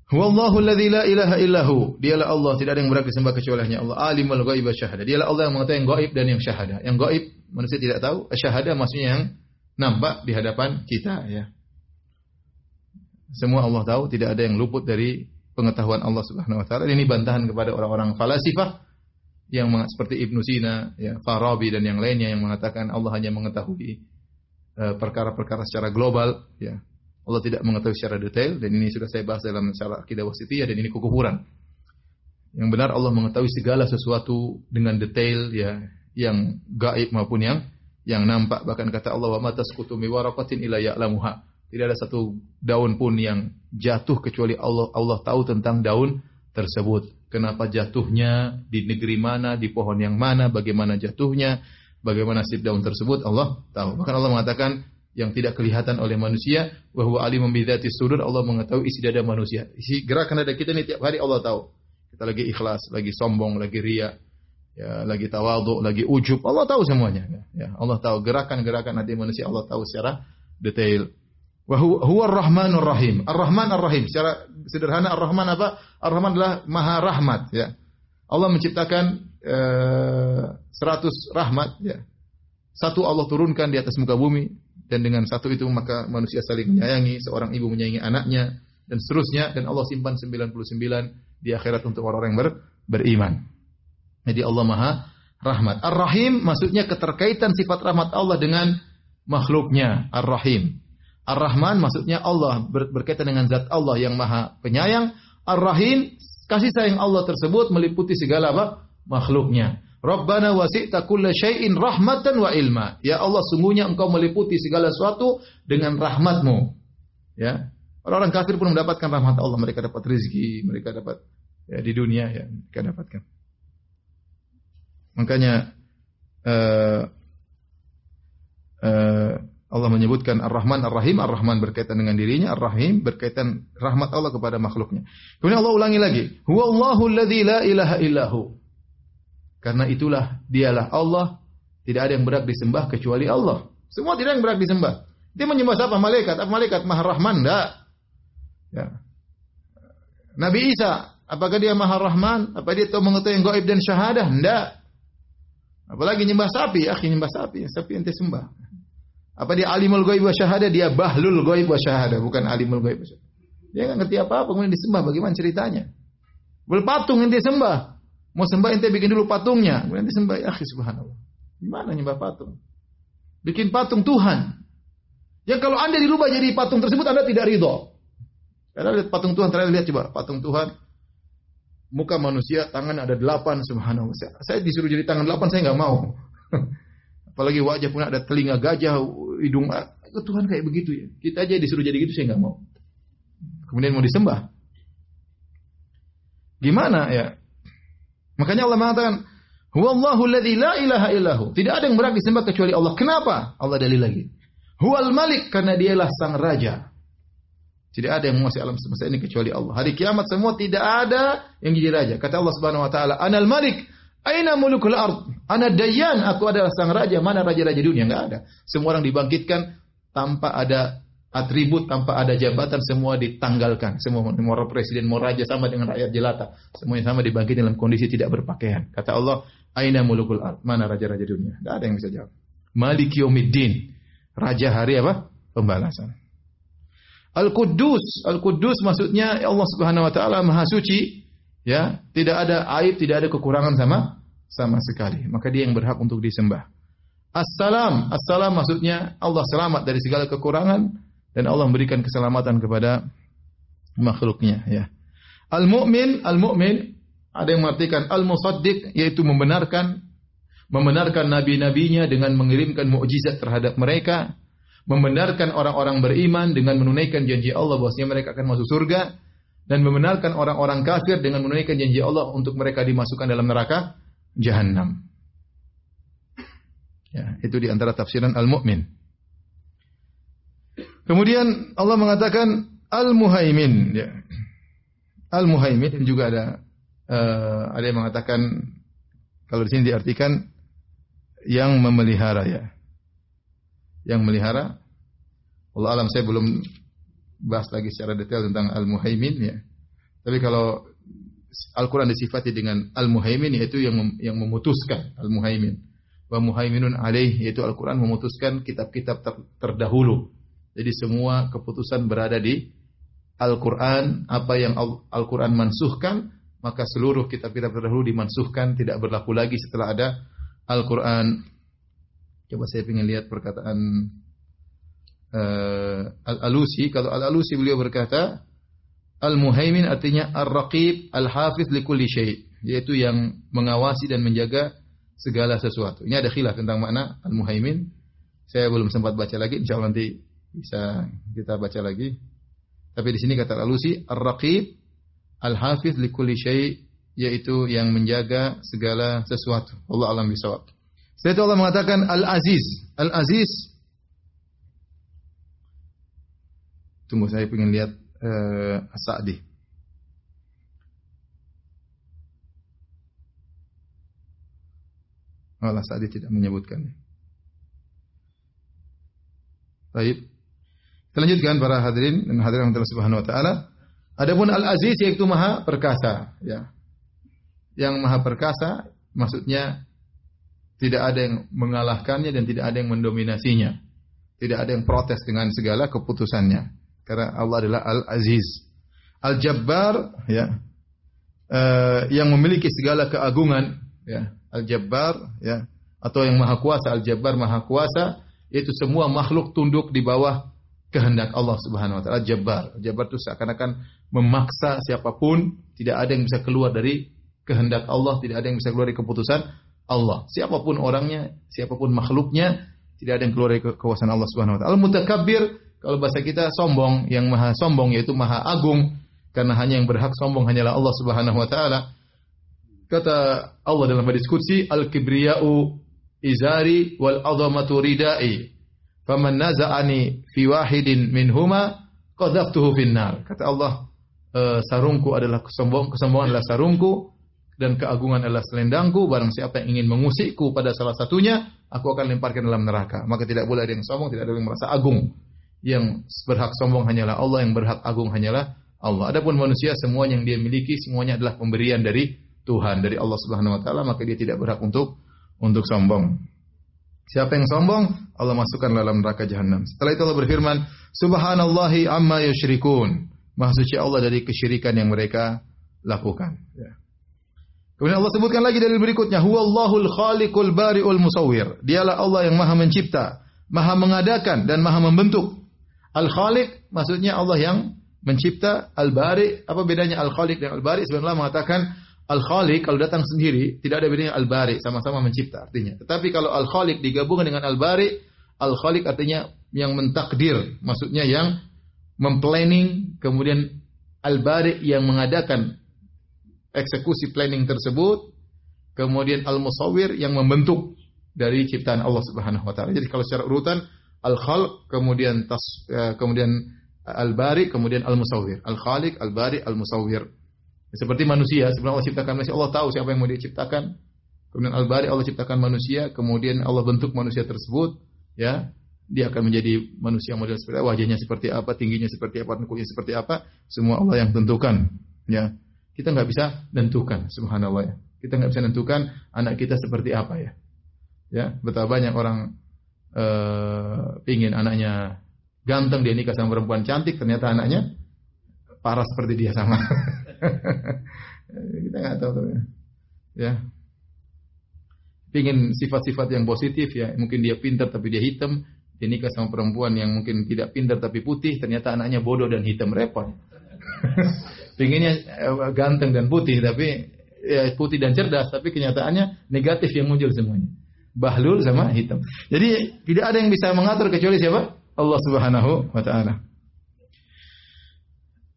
Huwallahu alladzi la ilaha illahu. Dialah Allah, tidak ada yang berhak disembah kecuali hanya Allah. Alimul ghaib wasyahada. Dialah Allah yang mengetahui yang gaib dan yang syahada. Yang gaib manusia tidak tahu, syahada maksudnya yang nampak di hadapan kita, ya. Semua Allah tahu, tidak ada yang luput dari pengetahuan Allah Subhanahu wa taala. Ini bantahan kepada orang-orang falasifah yang seperti Ibnu Sina, ya, Farabi dan yang lainnya yang mengatakan Allah hanya mengetahui perkara-perkara secara global, ya. Allah tidak mengetahui secara detail, dan ini sudah saya bahas dalam syarah akidah wasithiyah, dan ini kekufuran. Yang benar Allah mengetahui segala sesuatu dengan detail, ya, yang gaib maupun yang nampak. Bahkan kata Allah, wa ma tasqutu mi waraqatin illa ya'lamuha. Tidak ada satu daun pun yang jatuh kecuali Allah tahu tentang daun tersebut. Kenapa jatuhnya, di negeri mana, di pohon yang mana, bagaimana jatuhnya, bagaimana nasib daun tersebut, Allah tahu. Bahkan Allah mengatakan yang tidak kelihatan oleh manusia, wa huwa alimun bi dzatis sudur, Allah mengetahui isi dada manusia. Isi gerakan dada kita ini tiap hari Allah tahu. Kita lagi ikhlas, lagi sombong, lagi riya, ya, lagi tawadhu, lagi ujub, Allah tahu semuanya. Ya, Allah tahu gerakan-gerakan hati manusia, Allah tahu secara detail. Wa huwa ar-Rahmanur Rahim. Ar-Rahman Ar-Rahim. Secara sederhana Ar-Rahman apa? Ar-Rahman adalah Maha Rahmat, ya. Allah menciptakan 100 rahmat, ya. Satu Allah turunkan di atas muka bumi, dan dengan satu itu maka manusia saling menyayangi, seorang ibu menyayangi anaknya dan seterusnya, dan Allah simpan 99 di akhirat untuk orang-orang yang beriman. Jadi Allah Maha Rahmat. Ar-Rahim maksudnya keterkaitan sifat rahmat Allah dengan makhluknya, Ar-Rahim. Ar-Rahman maksudnya Allah, berkaitan dengan zat Allah yang Maha Penyayang. Ar-Rahim, kasih sayang Allah tersebut meliputi segala apa? Makhluknya. Rabbana wasi'ta kulla syai'in rahmatan wa ilma. Ya Allah, sungguhnya Engkau meliputi segala sesuatu dengan rahmat-Mu. Ya. Orang-orang kafir pun mendapatkan rahmat Allah, mereka dapat rezeki, mereka dapat ya, di dunia ya, mereka dapatkan. Makanya Allah menyebutkan Ar-Rahman, Ar-Rahim. Ar-Rahman berkaitan dengan dirinya, Ar-Rahim berkaitan rahmat Allah kepada makhluknya. Kemudian Allah ulangi lagi, Huwallahu alladzi la ilaha illahu. Karena itulah dialah Allah, tidak ada yang berhak disembah kecuali Allah. Semua tidak ada yang berhak disembah. Dia menyembah siapa? Malaikat. Apa malaikat? Maha Rahman? Enggak. Ya. Nabi Isa, apakah dia Maha Rahman? Apa dia tahu mengetahui yang gaib dan syahadah? Enggak. Apalagi nyembah sapi, nyembah sapi ente sembah. Apa dia alimul ghaib wa syahadah? Dia bahlul ghaib wa syahadah, bukan alimul ghaib wa syahadah. Dia enggak ngerti apa-apa, kemudian disembah. Bagaimana ceritanya? Berpatung ente sembah. Mau sembah ente bikin dulu patungnya, kemudian disembah. Ya subhanallah. Gimana nyembah patung? Bikin patung Tuhan. Yang kalau Anda dirubah jadi patung tersebut Anda tidak ridho. Anda lihat patung Tuhan, terakhir lihat coba patung Tuhan. Muka manusia, tangan ada 8, subhanallah. Saya disuruh jadi tangan 8, saya enggak mau. Apalagi wajah pun ada telinga gajah, hidung. Tuhan kayak begitu ya. Kita aja disuruh jadi gitu, saya nggak mau. Kemudian mau disembah. Gimana ya? Makanya Allah mengatakan, Huwallahu alladzi la ilaha illahu. Tidak ada yang berhak disembah kecuali Allah. Kenapa? Allah dalil lagi. Huwal Malik, karena dialah sang raja. Tidak ada yang menguasai alam semesta ini kecuali Allah. Hari kiamat semua tidak ada yang jadi raja. Kata Allah Subhanahu wa taala, Anal Malik. Aina mulukul ard? Ana dayyan, aku adalah sang raja. Mana raja-raja dunia? Enggak ada. Semua orang dibangkitkan tanpa ada atribut, tanpa ada jabatan, semua ditanggalkan. Semua mau presiden, mau raja sama dengan rakyat jelata. Semuanya sama dibangkitkan dalam kondisi tidak berpakaian. Kata Allah, aina mulukul ard? Mana raja-raja dunia? Enggak ada yang bisa jawab. Malik yaumiddin. Raja hari apa? Pembalasan. Al-Quddus. Al-Quddus maksudnya Allah Subhanahu wa taala Maha Suci. Ya, tidak ada aib, tidak ada kekurangan sama sekali. Maka dia yang berhak untuk disembah. Assalam, assalam maksudnya Allah selamat dari segala kekurangan dan Allah memberikan keselamatan kepada makhluknya. Ya. Al-Mu'min, al-Mu'min ada yang mengartikan al-Musaddiq, yaitu membenarkan nabi-nabinya dengan mengirimkan mukjizat terhadap mereka, membenarkan orang-orang beriman dengan menunaikan janji Allah bahwasanya mereka akan masuk surga. Dan membenarkan orang-orang kafir dengan menunaikan janji Allah untuk mereka dimasukkan dalam neraka Jahannam. Ya, itu di antara tafsiran Al-Mu'min. Kemudian Allah mengatakan Al-Muhaimin. Ya. Al-Muhaimin juga ada yang mengatakan kalau di sini diartikan yang memelihara ya. Yang melihara. Allah alam, saya belum bahas lagi secara detail tentang Al-Muhaimin ya. Tapi kalau Al-Quran disifati dengan Al-Muhaimin, yaitu yang memutuskan Al-Muhaimin. Wa muhaiminun alaih, yaitu Al-Quran memutuskan kitab-kitab terdahulu. Jadi semua keputusan berada di Al-Quran. Apa yang Al-Quran mansuhkan, maka seluruh kitab-kitab terdahulu dimansuhkan, tidak berlaku lagi setelah ada Al-Quran. Coba saya ingin lihat perkataan Al-Alusi. Kalau Al-Alusi beliau berkata, Al-Muhaimin artinya Ar-Raqib Al-Hafiz li kulli syai', yaitu yang mengawasi dan menjaga segala sesuatu. Ini ada khilaf tentang makna Al-Muhaimin. Saya belum sempat baca lagi, insyaallah nanti bisa kita baca lagi. Tapi di sini kata Al-Alusi, Ar-Raqib Al-Hafiz li kulli syai', yaitu yang menjaga segala sesuatu. Allah alam bisawab. Setelah itu Allah mengatakan Al-Aziz. Al-Aziz, tunggu, saya ingin lihat As-Sa'di. Allah Sa'di tidak menyebutkan. Baik. Kita lanjutkan para hadirin dan hadirin Allah Subhanahu wa taala. Adapun Al-Aziz yaitu Maha Perkasa, ya. Yang Maha Perkasa maksudnya tidak ada yang mengalahkannya dan tidak ada yang mendominasinya. Tidak ada yang protes dengan segala keputusannya. Karena Allah adalah Al-Aziz. Al-Jabbar, ya. Yang memiliki segala keagungan, ya. Al-Jabbar, ya. Atau yang Maha Kuasa. Al-Jabbar Maha Kuasa, yaitu semua makhluk tunduk di bawah kehendak Allah Subhanahu wa taala. Jabbar. Jabbar itu seakan-akan memaksa siapapun, tidak ada yang bisa keluar dari kehendak Allah, tidak ada yang bisa keluar dari keputusan Allah. Siapapun orangnya, siapapun makhluknya, tidak ada yang keluar dari kekuasaan Allah Subhanahu wa taala. Al-Mutakabbir, kalau bahasa kita sombong, yang maha sombong yaitu maha agung, karena hanya yang berhak sombong hanyalah Allah Subhanahu wa taala. Kata Allah dalam hadis qudsi, al-kibriya'u izari wal 'azamatu ridai. Faman naza'ani fi wahidin minhuma qadhaftuhu finnar. Kata Allah, sarungku adalah kesombongan adalah sarungku dan keagungan adalah selendangku. Barang siapa yang ingin mengusikku pada salah satunya, aku akan lemparkan dalam neraka. Maka tidak boleh ada yang sombong, tidak ada yang merasa agung. Yang berhak sombong hanyalah Allah, yang berhak agung hanyalah Allah. Adapun manusia, semua yang dia miliki semuanya adalah pemberian dari Tuhan, dari Allah Subhanahu wa taala, maka dia tidak berhak untuk sombong. Siapa yang sombong, Allah masukkan dalam neraka jahanam. Setelah itu Allah berfirman, Subhanallahi amma yusyrikun. Maha suci Allah dari kesyirikan yang mereka lakukan. Ya. Kemudian Allah sebutkan lagi dari berikutnya, Huwallahul khaliqul bari'ul musawwir. Dialah Allah yang maha mencipta, maha mengadakan dan maha membentuk. Al-Khaliq maksudnya Allah yang mencipta. Al-Bari, apa bedanya Al-Khaliq dan Al-Bari? Sebenarnya mengatakan Al-Khaliq kalau datang sendiri tidak ada bedanya Al-Bari, sama-sama mencipta artinya. Tetapi kalau Al-Khaliq digabungkan dengan Al-Bari, Al-Khaliq artinya yang mentakdir, maksudnya yang memplanning, kemudian Al-Bari yang mengadakan eksekusi planning tersebut, kemudian Al-Musawwir yang membentuk dari ciptaan Allah Subhanahu wa taala. Jadi kalau secara urutan Al-Khalq, kemudian Al-Bari, kemudian Al-Musawwir. Al-Khaliq, Al-Bari, Al-Musawwir. Seperti manusia, sebenarnya Allah ciptakan manusia, Allah tahu siapa yang mau dia ciptakan. Kemudian Al-Bari, Allah ciptakan manusia, kemudian Allah bentuk manusia tersebut, ya. Dia akan menjadi manusia model seperti apa, wajahnya seperti apa, tingginya seperti apa, kulitnya seperti apa, semua Allah yang tentukan, ya. Kita nggak bisa tentukan, subhanallah ya. Kita nggak bisa tentukan anak kita seperti apa ya. Ya, betapa banyak orang pingin anaknya ganteng, dia nikah sama perempuan cantik, ternyata anaknya parah seperti dia sama. Kita nggak tahu ya. Pingin sifat-sifat yang positif ya, mungkin dia pintar tapi dia hitam, dia nikah sama perempuan yang mungkin tidak pintar tapi putih, ternyata anaknya bodoh dan hitam, repot. Pinginnya ganteng dan putih tapi ya, putih dan cerdas, tapi kenyataannya negatif yang muncul semuanya. Bahlul sama hitam. Jadi tidak ada yang bisa mengatur kecuali siapa? Allah Subhanahu wa taala.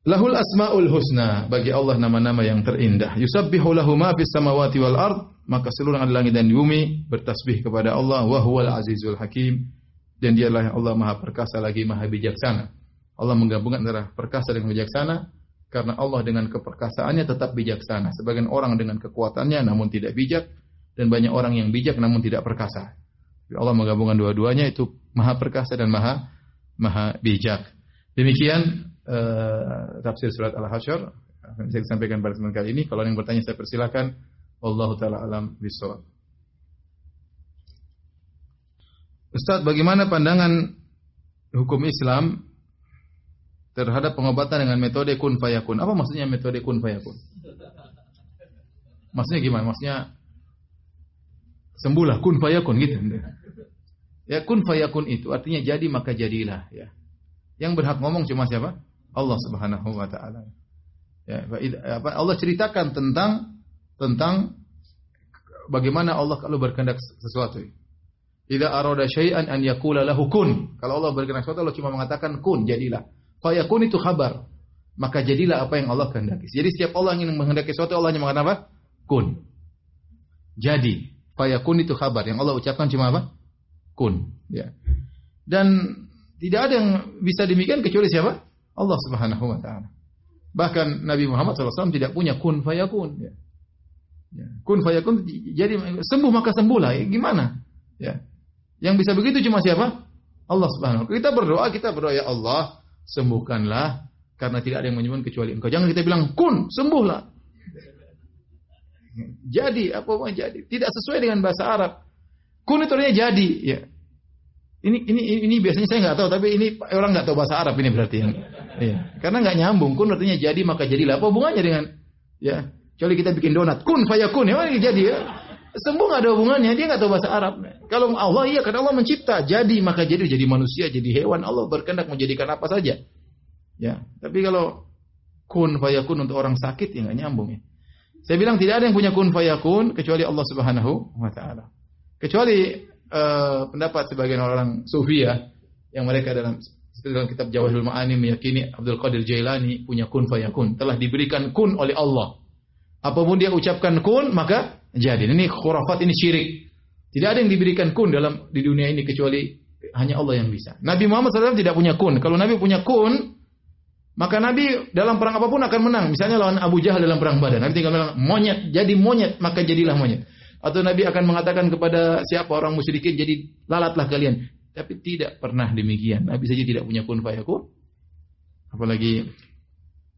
Lahul asmaul husna, bagi Allah nama-nama yang terindah. Yusabbihu lahu ma fis samawati wal ard, maka seluruh langit dan bumi bertasbih kepada Allah. Wa huwal azizul hakim, dan dialah Allah maha perkasa lagi maha bijaksana. Allah menggabungkan antara perkasa dan bijaksana karena Allah dengan keperkasaannya tetap bijaksana. Sebagian orang dengan kekuatannya namun tidak bijak, dan banyak orang yang bijak namun tidak perkasa. Allah menggabungkan dua-duanya, itu maha perkasa dan maha bijak. Demikian tafsir surat Al-Hasyr saya sampaikan pada kesempatan kali ini. Kalau yang bertanya saya persilakan. Wallahu taala alam bissawab. Ustaz, bagaimana pandangan hukum Islam terhadap pengobatan dengan metode kun fayakun? Apa maksudnya metode kun fayakun? Maksudnya gimana? Maksudnya sembuhlah kun fayakun gitu. Ya, kun fayakun itu artinya jadi maka jadilah ya. Yang berhak ngomong cuma siapa? Allah Subhanahu wa taala. Ya, Allah ceritakan tentang bagaimana Allah kalau berkehendak sesuatu. Idza arada syai'an an yaqula lahu kun. Kalau Allah berkehendak sesuatu, Allah cuma mengatakan kun, jadilah. Fayakun itu khabar. Maka jadilah apa yang Allah kehendaki. Jadi setiap Allah ingin menghendaki sesuatu, Allah hanya mengatakan apa? Kun. Jadi, fayakun itu khabar. Yang Allah ucapkan cuma apa? Kun. Ya. Dan tidak ada yang bisa demikian kecuali siapa? Allah Subhanahu wa taala. Bahkan Nabi Muhammad SAW tidak punya kun fayakun. Ya. Ya. Kun fayakun, jadi sembuh maka sembuhlah. Ya, gimana? Ya. Yang bisa begitu cuma siapa? Allah Subhanahu wa taala. Kita berdoa ya Allah, sembuhkanlah, karena tidak ada yang menyembuhkan kecuali Engkau. Jangan kita bilang kun, sembuhlah. Jadi apa mau jadi? Tidak sesuai dengan bahasa Arab. Kun itu artinya jadi, ya. Ini biasanya saya nggak tahu, tapi ini orang nggak tahu bahasa Arab ini berarti yang, iya. Karena nggak nyambung. Kun artinya jadi maka jadilah. Apa hubungannya dengan ya? Kecuali kita bikin donat, kun fayakun, ya jadi ya. Sembuh nggak ada hubungannya, dia nggak tahu bahasa Arab. Kalau Allah, iya, karena Allah mencipta, jadi maka jadi manusia, jadi hewan, Allah berkehendak menjadikan apa saja. Ya, tapi kalau kun fayakun untuk orang sakit ya nggak nyambung ya. Saya bilang tidak ada yang punya kun fayakun kecuali Allah Subhanahu wa taala. Kecuali pendapat sebagian orang sufi ya, yang mereka dalam kitab Jawahirul Ma'ani meyakini Abdul Qadir Jailani punya kun fayakun, telah diberikan kun oleh Allah. Apapun dia ucapkan kun maka jadi. Ini khurafat, ini syirik. Tidak ada yang diberikan kun di dunia ini kecuali hanya Allah yang bisa. Nabi Muhammad SAW tidak punya kun. Kalau Nabi punya kun, maka Nabi dalam perang apapun akan menang. Misalnya lawan Abu Jahal dalam perang Badar, Nabi tinggal bilang monyet, jadi monyet, maka jadilah monyet. Atau Nabi akan mengatakan kepada siapa orang musyrikin, jadi lalatlah kalian. Tapi tidak pernah demikian. Nabi saja tidak punya kun fayakun. Apalagi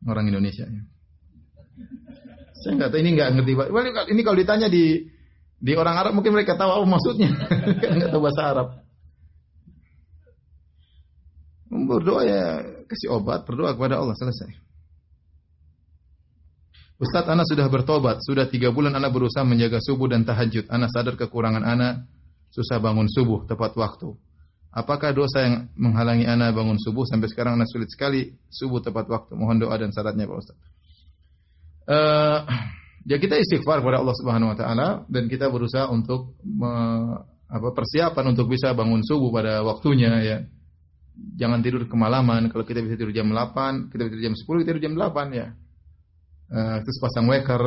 orang Indonesia. Saya nggak tahu, ini nggak ngerti. Ini kalau ditanya di orang Arab mungkin mereka tahu apa maksudnya. Nggak tahu bahasa Arab. Berdoa ya kasih obat, berdoa kepada Allah, selesai. Ustaz, ana sudah bertobat, sudah 3 bulan ana berusaha menjaga subuh dan tahajud. Ana sadar kekurangan ana, susah bangun subuh tepat waktu. Apakah dosa yang menghalangi ana bangun subuh sampai sekarang ana sulit sekali subuh tepat waktu? Mohon doa dan syaratnya Pak Ustaz. Ya kita istighfar kepada Allah Subhanahu wa taala dan kita berusaha untuk persiapan untuk bisa bangun subuh pada waktunya ya. Jangan tidur kemalaman. Kalau kita bisa tidur jam 8, kita bisa tidur jam 10, kita tidur jam 8 ya. Terus pasang waker,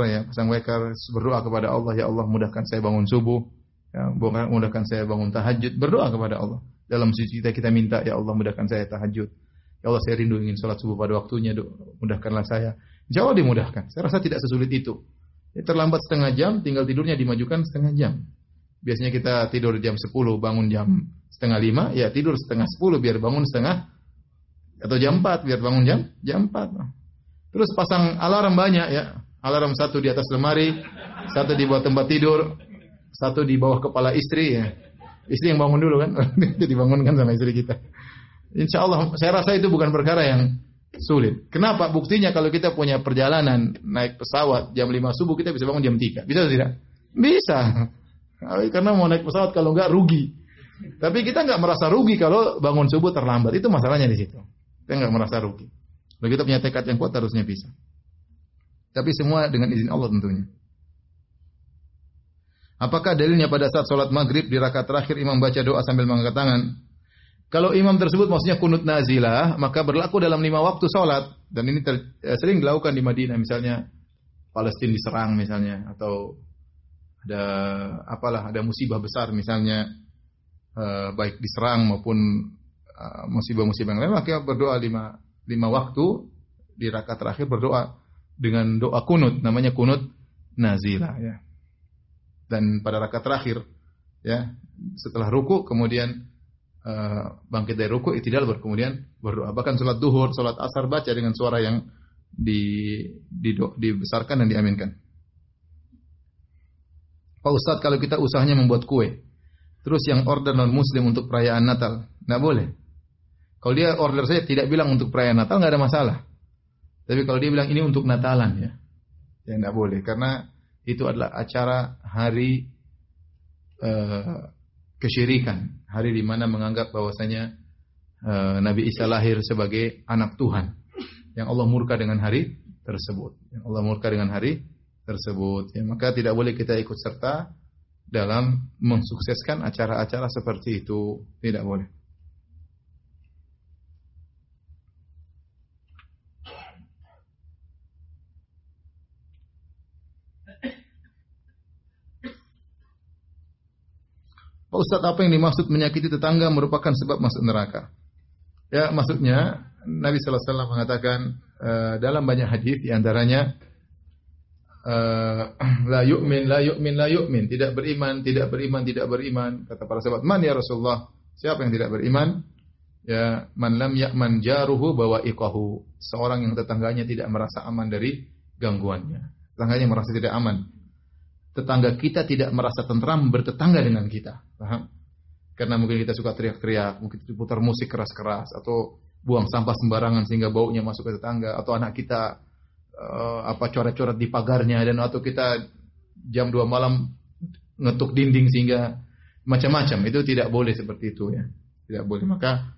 berdoa kepada Allah, ya Allah mudahkan saya bangun subuh, ya, mudahkan saya bangun tahajud, berdoa kepada Allah. Dalam sujud kita minta, ya Allah mudahkan saya tahajud. Ya Allah saya rindu ingin salat subuh pada waktunya, mudahkanlah saya. Insya Allah dimudahkan. Saya rasa tidak sesulit itu. Ya, terlambat setengah jam, tinggal tidurnya dimajukan setengah jam. Biasanya kita tidur jam 10, bangun jam setengah 5, ya tidur setengah 10 biar bangun setengah, atau jam 4 biar bangun jam 4. Terus pasang alarm banyak ya. Alarm satu di atas lemari, satu di bawah tempat tidur, satu di bawah kepala istri ya. Istri yang bangun dulu kan, dibangunkan sama istri kita. Insya Allah, saya rasa itu bukan perkara yang sulit. Kenapa? Buktinya kalau kita punya perjalanan naik pesawat jam 5 subuh, kita bisa bangun jam 3. Bisa atau tidak? Bisa. Karena mau naik pesawat, kalau enggak rugi. Tapi kita enggak merasa rugi kalau bangun subuh terlambat. Itu masalahnya di situ. Kita enggak merasa rugi. Kalau kita punya tekad yang kuat harusnya bisa. Tapi semua dengan izin Allah tentunya. Apakah dalilnya pada saat sholat maghrib di rakaat terakhir imam baca doa sambil mengangkat tangan? Kalau imam tersebut maksudnya kunut nazilah, maka berlaku dalam 5 waktu sholat. Dan ini sering dilakukan di Madinah, misalnya Palestina diserang misalnya, atau ada musibah besar misalnya, baik diserang maupun musibah-musibah yang lain, maka berdoa 5 waktu di rakaat terakhir, berdoa dengan doa kunut, namanya kunut nazilah ya. Dan pada rakaat terakhir ya, setelah ruku kemudian bangkit dari ruku, i'tidal, kemudian berdoa. Bahkan salat duhur, salat asar baca dengan suara yang dibesarkan dan diaminkan. Pak Ustadz, kalau kita usahanya membuat kue, terus yang order non muslim untuk perayaan Natal, nggak boleh. Kalau dia order saya tidak bilang untuk perayaan Natal, nggak ada masalah. Tapi kalau dia bilang ini untuk Natalan ya nggak boleh, karena itu adalah acara hari kesyirikan, hari di mana menganggap bahwasanya Nabi Isa lahir sebagai anak Tuhan, yang Allah murka dengan hari tersebut. Ya, maka tidak boleh kita ikut serta dalam mensukseskan acara-acara seperti itu, tidak boleh. Pak Ustadz, apa yang dimaksud menyakiti tetangga merupakan sebab masuk neraka? Ya, maksudnya Nabi sallallahu alaihi wasallam mengatakan dalam banyak hadis, di antaranya la yu'min, tidak beriman. Kata para sahabat, man ya Rasulullah? Siapa yang tidak beriman? Ya, man lam ya'man jaruhu bawa'iqahu. Seorang yang tetangganya tidak merasa aman dari gangguannya. Tetangganya merasa tidak aman. Tetangga kita tidak merasa tentram bertetangga dengan kita. Paham? Karena mungkin kita suka teriak-teriak, mungkin putar musik keras-keras, atau buang sampah sembarangan sehingga baunya masuk ke tetangga, atau anak kita coret-coret di pagarnya, dan atau kita jam 2 malam ngetuk dinding sehingga macam-macam. Itu tidak boleh seperti itu ya. Tidak boleh. Maka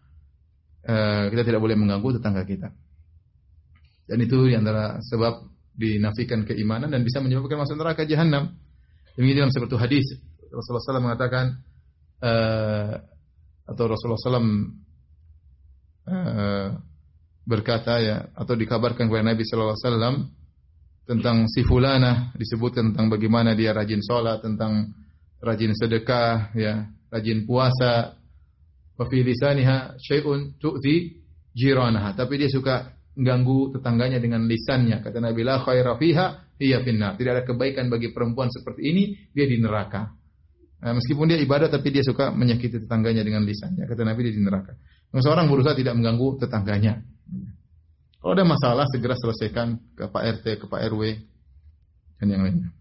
kita tidak boleh mengganggu tetangga kita. Dan itu di antara sebab dinafikan keimanan dan bisa menyebabkan masuk neraka jahanam. Demikian dalam seperti hadis Rasulullah SAW mengatakan atau Rasulullah SAW berkata ya, atau dikabarkan kepada Nabi Sallallahu Alaihi Wasallam tentang si fulanah, disebutkan tentang bagaimana dia rajin sholat, tentang rajin sedekah, ya, rajin puasa. Wa fi lisaniha syai'un tu'zi jiranaha, tapi dia suka ganggu tetangganya dengan lisannya. Kata Nabi, la khaira fiha hiya finnar. Tidak ada kebaikan bagi perempuan seperti ini, dia di neraka. Meskipun dia ibadah tapi dia suka menyakiti tetangganya dengan lisannya. Kata Nabi, dia di neraka. Seorang berusaha tidak mengganggu tetangganya. Kalau ada masalah segera selesaikan ke Pak RT, ke Pak RW dan yang lainnya.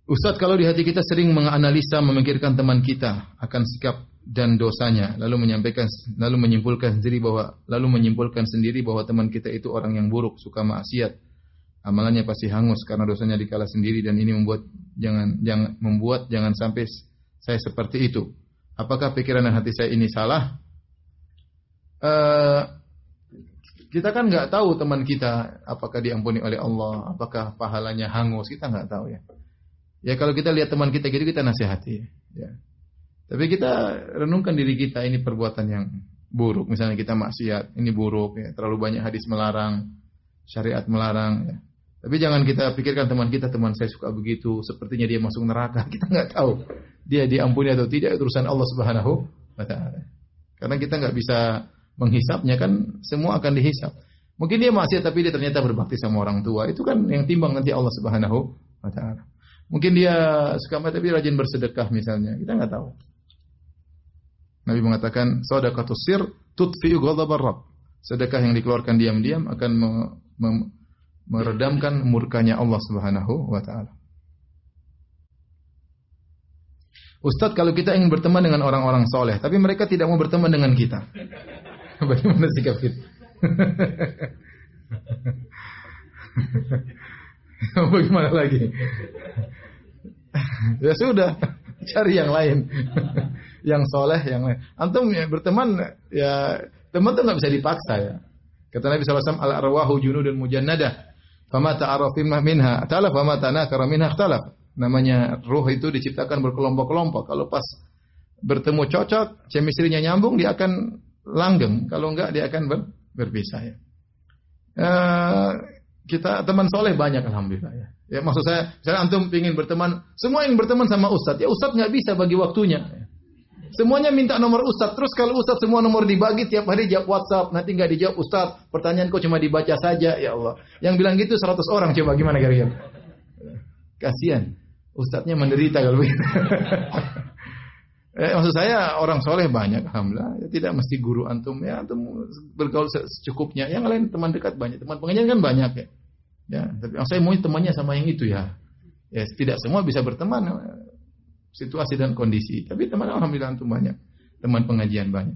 Ustaz, kalau di hati kita sering menganalisa, memikirkan teman kita akan sikap dan dosanya, lalu menyimpulkan sendiri bahwa teman kita itu orang yang buruk, suka maksiat, amalannya pasti hangus karena dosanya dikala sendiri, dan ini membuat jangan sampai saya seperti itu. Apakah pikiran dan hati saya ini salah? Kita kan nggak tahu teman kita apakah diampuni oleh Allah, apakah pahalanya hangus, kita nggak tahu ya. Ya kalau kita lihat teman kita gitu, kita nasihati. Ya. Tapi kita renungkan diri kita, ini perbuatan yang buruk. Misalnya kita maksiat, ini buruk. Ya. Terlalu banyak hadis melarang, syariat melarang. Ya. Tapi jangan kita pikirkan teman kita, teman saya suka begitu, sepertinya dia masuk neraka. Kita nggak tahu dia diampuni atau tidak, urusan Allah Subhanahu wa Ta'ala. Karena kita nggak bisa menghisapnya, kan semua akan dihisap. Mungkin dia maksiat tapi dia ternyata berbakti sama orang tua. Itu kan yang timbang nanti Allah Subhanahu wa Ta'ala. Mungkin dia suka mati tapi rajin bersedekah misalnya. Kita nggak tahu. Nabi mengatakan, shadaqatus sir tudfi'u ghadabar rabb. Sedekah yang dikeluarkan diam-diam akan meredamkan murkanya Allah Subhanahu wa Ta'ala. Ustaz, kalau kita ingin berteman dengan orang-orang soleh, tapi mereka tidak mau berteman dengan kita, bagaimana sikap kita? Bagaimana lagi? Ya sudah, cari yang lain, yang soleh, yang lain. Antum ya, berteman, ya teman tuh nggak bisa dipaksa ya. Kata Nabi SAW, al-arwahu junudun mujannadah, fama ta'araf minha talaf, fama tanakara minha ikhtalaf. Namanya ruh itu diciptakan berkelompok-kelompok. Kalau pas bertemu cocok, chemistry-nya nyambung, dia akan langgeng. Kalau enggak, dia akan berpisah ya. Kita teman soleh banyak, alhamdulillah ya. Ya maksud saya, misalnya antum ingin berteman, semua ingin berteman sama ustadz. Ya ustadz nggak bisa bagi waktunya. Semuanya minta nomor ustadz. Terus kalau ustadz semua nomor dibagi tiap hari jawab WhatsApp, nanti nggak dijawab ustadz. Pertanyaan kok cuma dibaca saja, ya Allah. Yang bilang gitu 100 orang, coba gimana kira-kira? Kasihan. Ustadznya menderita kalau begitu. Maksud saya orang soleh banyak, alhamdulillah. Ya, tidak mesti guru antum, ya antum bergaul secukupnya. Yang lain teman dekat banyak, teman pengajian kan banyak ya. Ya, tapi saya mau temannya sama yang itu ya. Ya tidak semua bisa berteman, situasi dan kondisi. Tapi teman alhamdulillah antum banyak, teman pengajian banyak.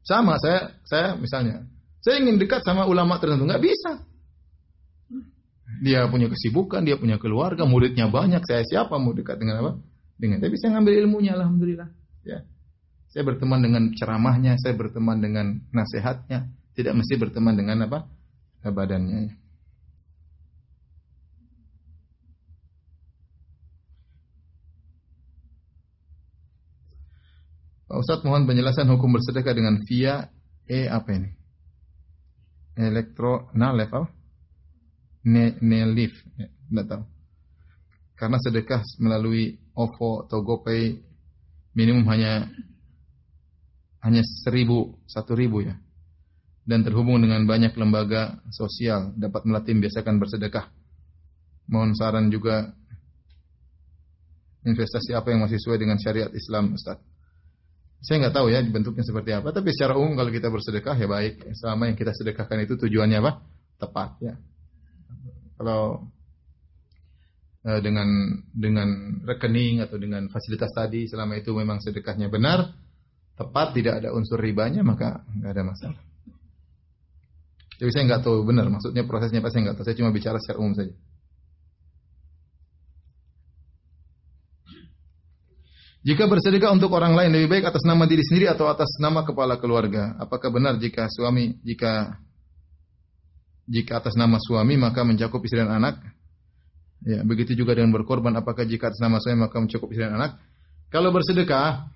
Sama saya misalnya, saya ingin dekat sama ulama tertentu, nggak bisa. Dia punya kesibukan, dia punya keluarga, muridnya banyak. Saya siapa mau dekat dengan apa? Tapi saya ngambil ilmunya, alhamdulillah. Ya, saya berteman dengan ceramahnya, saya berteman dengan nasihatnya. Tidak mesti berteman dengan apa? Badannya. Pak Ustadz, mohon penjelasan hukum bersedekah dengan via apa ini? Nalef apa? Nelif, tidak tahu. Karena sedekah melalui OVO atau GoPay minimum hanya 1.000 ya. Dan terhubung dengan banyak lembaga sosial, dapat melatih membiasakan bersedekah. Mohon saran juga investasi apa yang masih sesuai dengan syariat Islam, Ustaz. Saya nggak tahu ya bentuknya seperti apa, tapi secara umum kalau kita bersedekah ya baik, selama yang kita sedekahkan itu tujuannya apa? Tepat ya. Kalau dengan rekening atau dengan fasilitas tadi, selama itu memang sedekahnya benar, tepat, tidak ada unsur ribanya, maka nggak ada masalah. Jadi saya nggak tahu benar maksudnya prosesnya apa, saya nggak tahu. Saya cuma bicara secara umum saja. Jika bersedekah untuk orang lain lebih baik atas nama diri sendiri atau atas nama kepala keluarga? Apakah benar jika atas nama suami maka mencakup istri dan anak? Ya, begitu juga dengan berkorban, apakah jika atas nama suami maka mencakup istri dan anak? Kalau bersedekah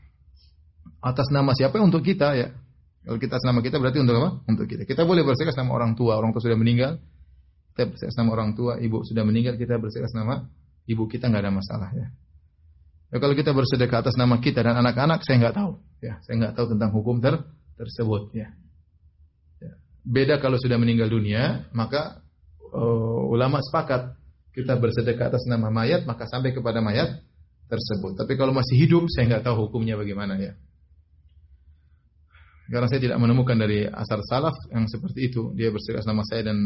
atas nama siapa? Untuk kita ya. Kalau kita atas nama kita berarti untuk apa? Untuk kita. Kita boleh bersedekah atas nama orang tua sudah meninggal. Kita bersedekah atas nama orang tua, ibu sudah meninggal, kita bersedekah atas nama ibu kita, enggak ada masalah ya. Ya, kalau kita bersedekah atas nama kita dan anak-anak, saya nggak tahu. Ya, saya nggak tahu tentang hukum tersebut. Ya. Ya. Beda kalau sudah meninggal dunia, maka ulama sepakat kita bersedekah atas nama mayat, maka sampai kepada mayat tersebut. Tapi kalau masih hidup, saya nggak tahu hukumnya bagaimana ya. Karena saya tidak menemukan dari asar salaf yang seperti itu. Dia bersedekah atas nama saya dan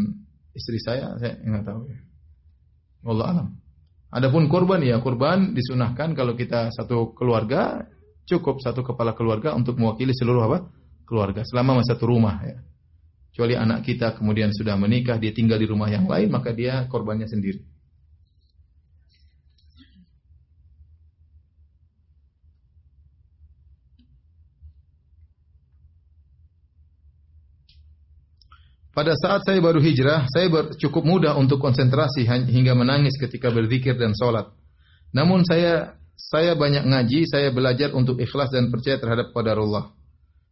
istri saya nggak tahu. Ya. Wallahu a'lam. Adapun kurban ya, kurban disunahkan kalau kita satu keluarga, cukup satu kepala keluarga untuk mewakili seluruh keluarga selama masa satu rumah ya. Kecuali anak kita kemudian sudah menikah, dia tinggal di rumah yang lain, maka dia korbannya sendiri. Pada saat saya baru hijrah, saya cukup mudah untuk konsentrasi hingga menangis ketika berzikir dan sholat. Namun saya banyak ngaji, saya belajar untuk ikhlas dan percaya terhadap qadarullah.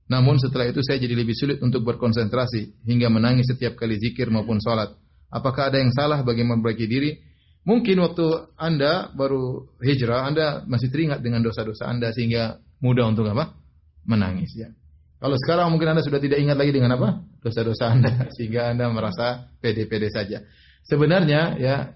Namun setelah itu saya jadi lebih sulit untuk berkonsentrasi hingga menangis setiap kali zikir maupun sholat. Apakah ada yang salah bagaimana memperbaiki diri? Mungkin waktu Anda baru hijrah, Anda masih teringat dengan dosa-dosa Anda sehingga mudah untuk apa? Menangis ya. Kalau sekarang mungkin Anda sudah tidak ingat lagi dengan apa? Dosa-dosa Anda sehingga Anda merasa pede-pede saja. Sebenarnya ya,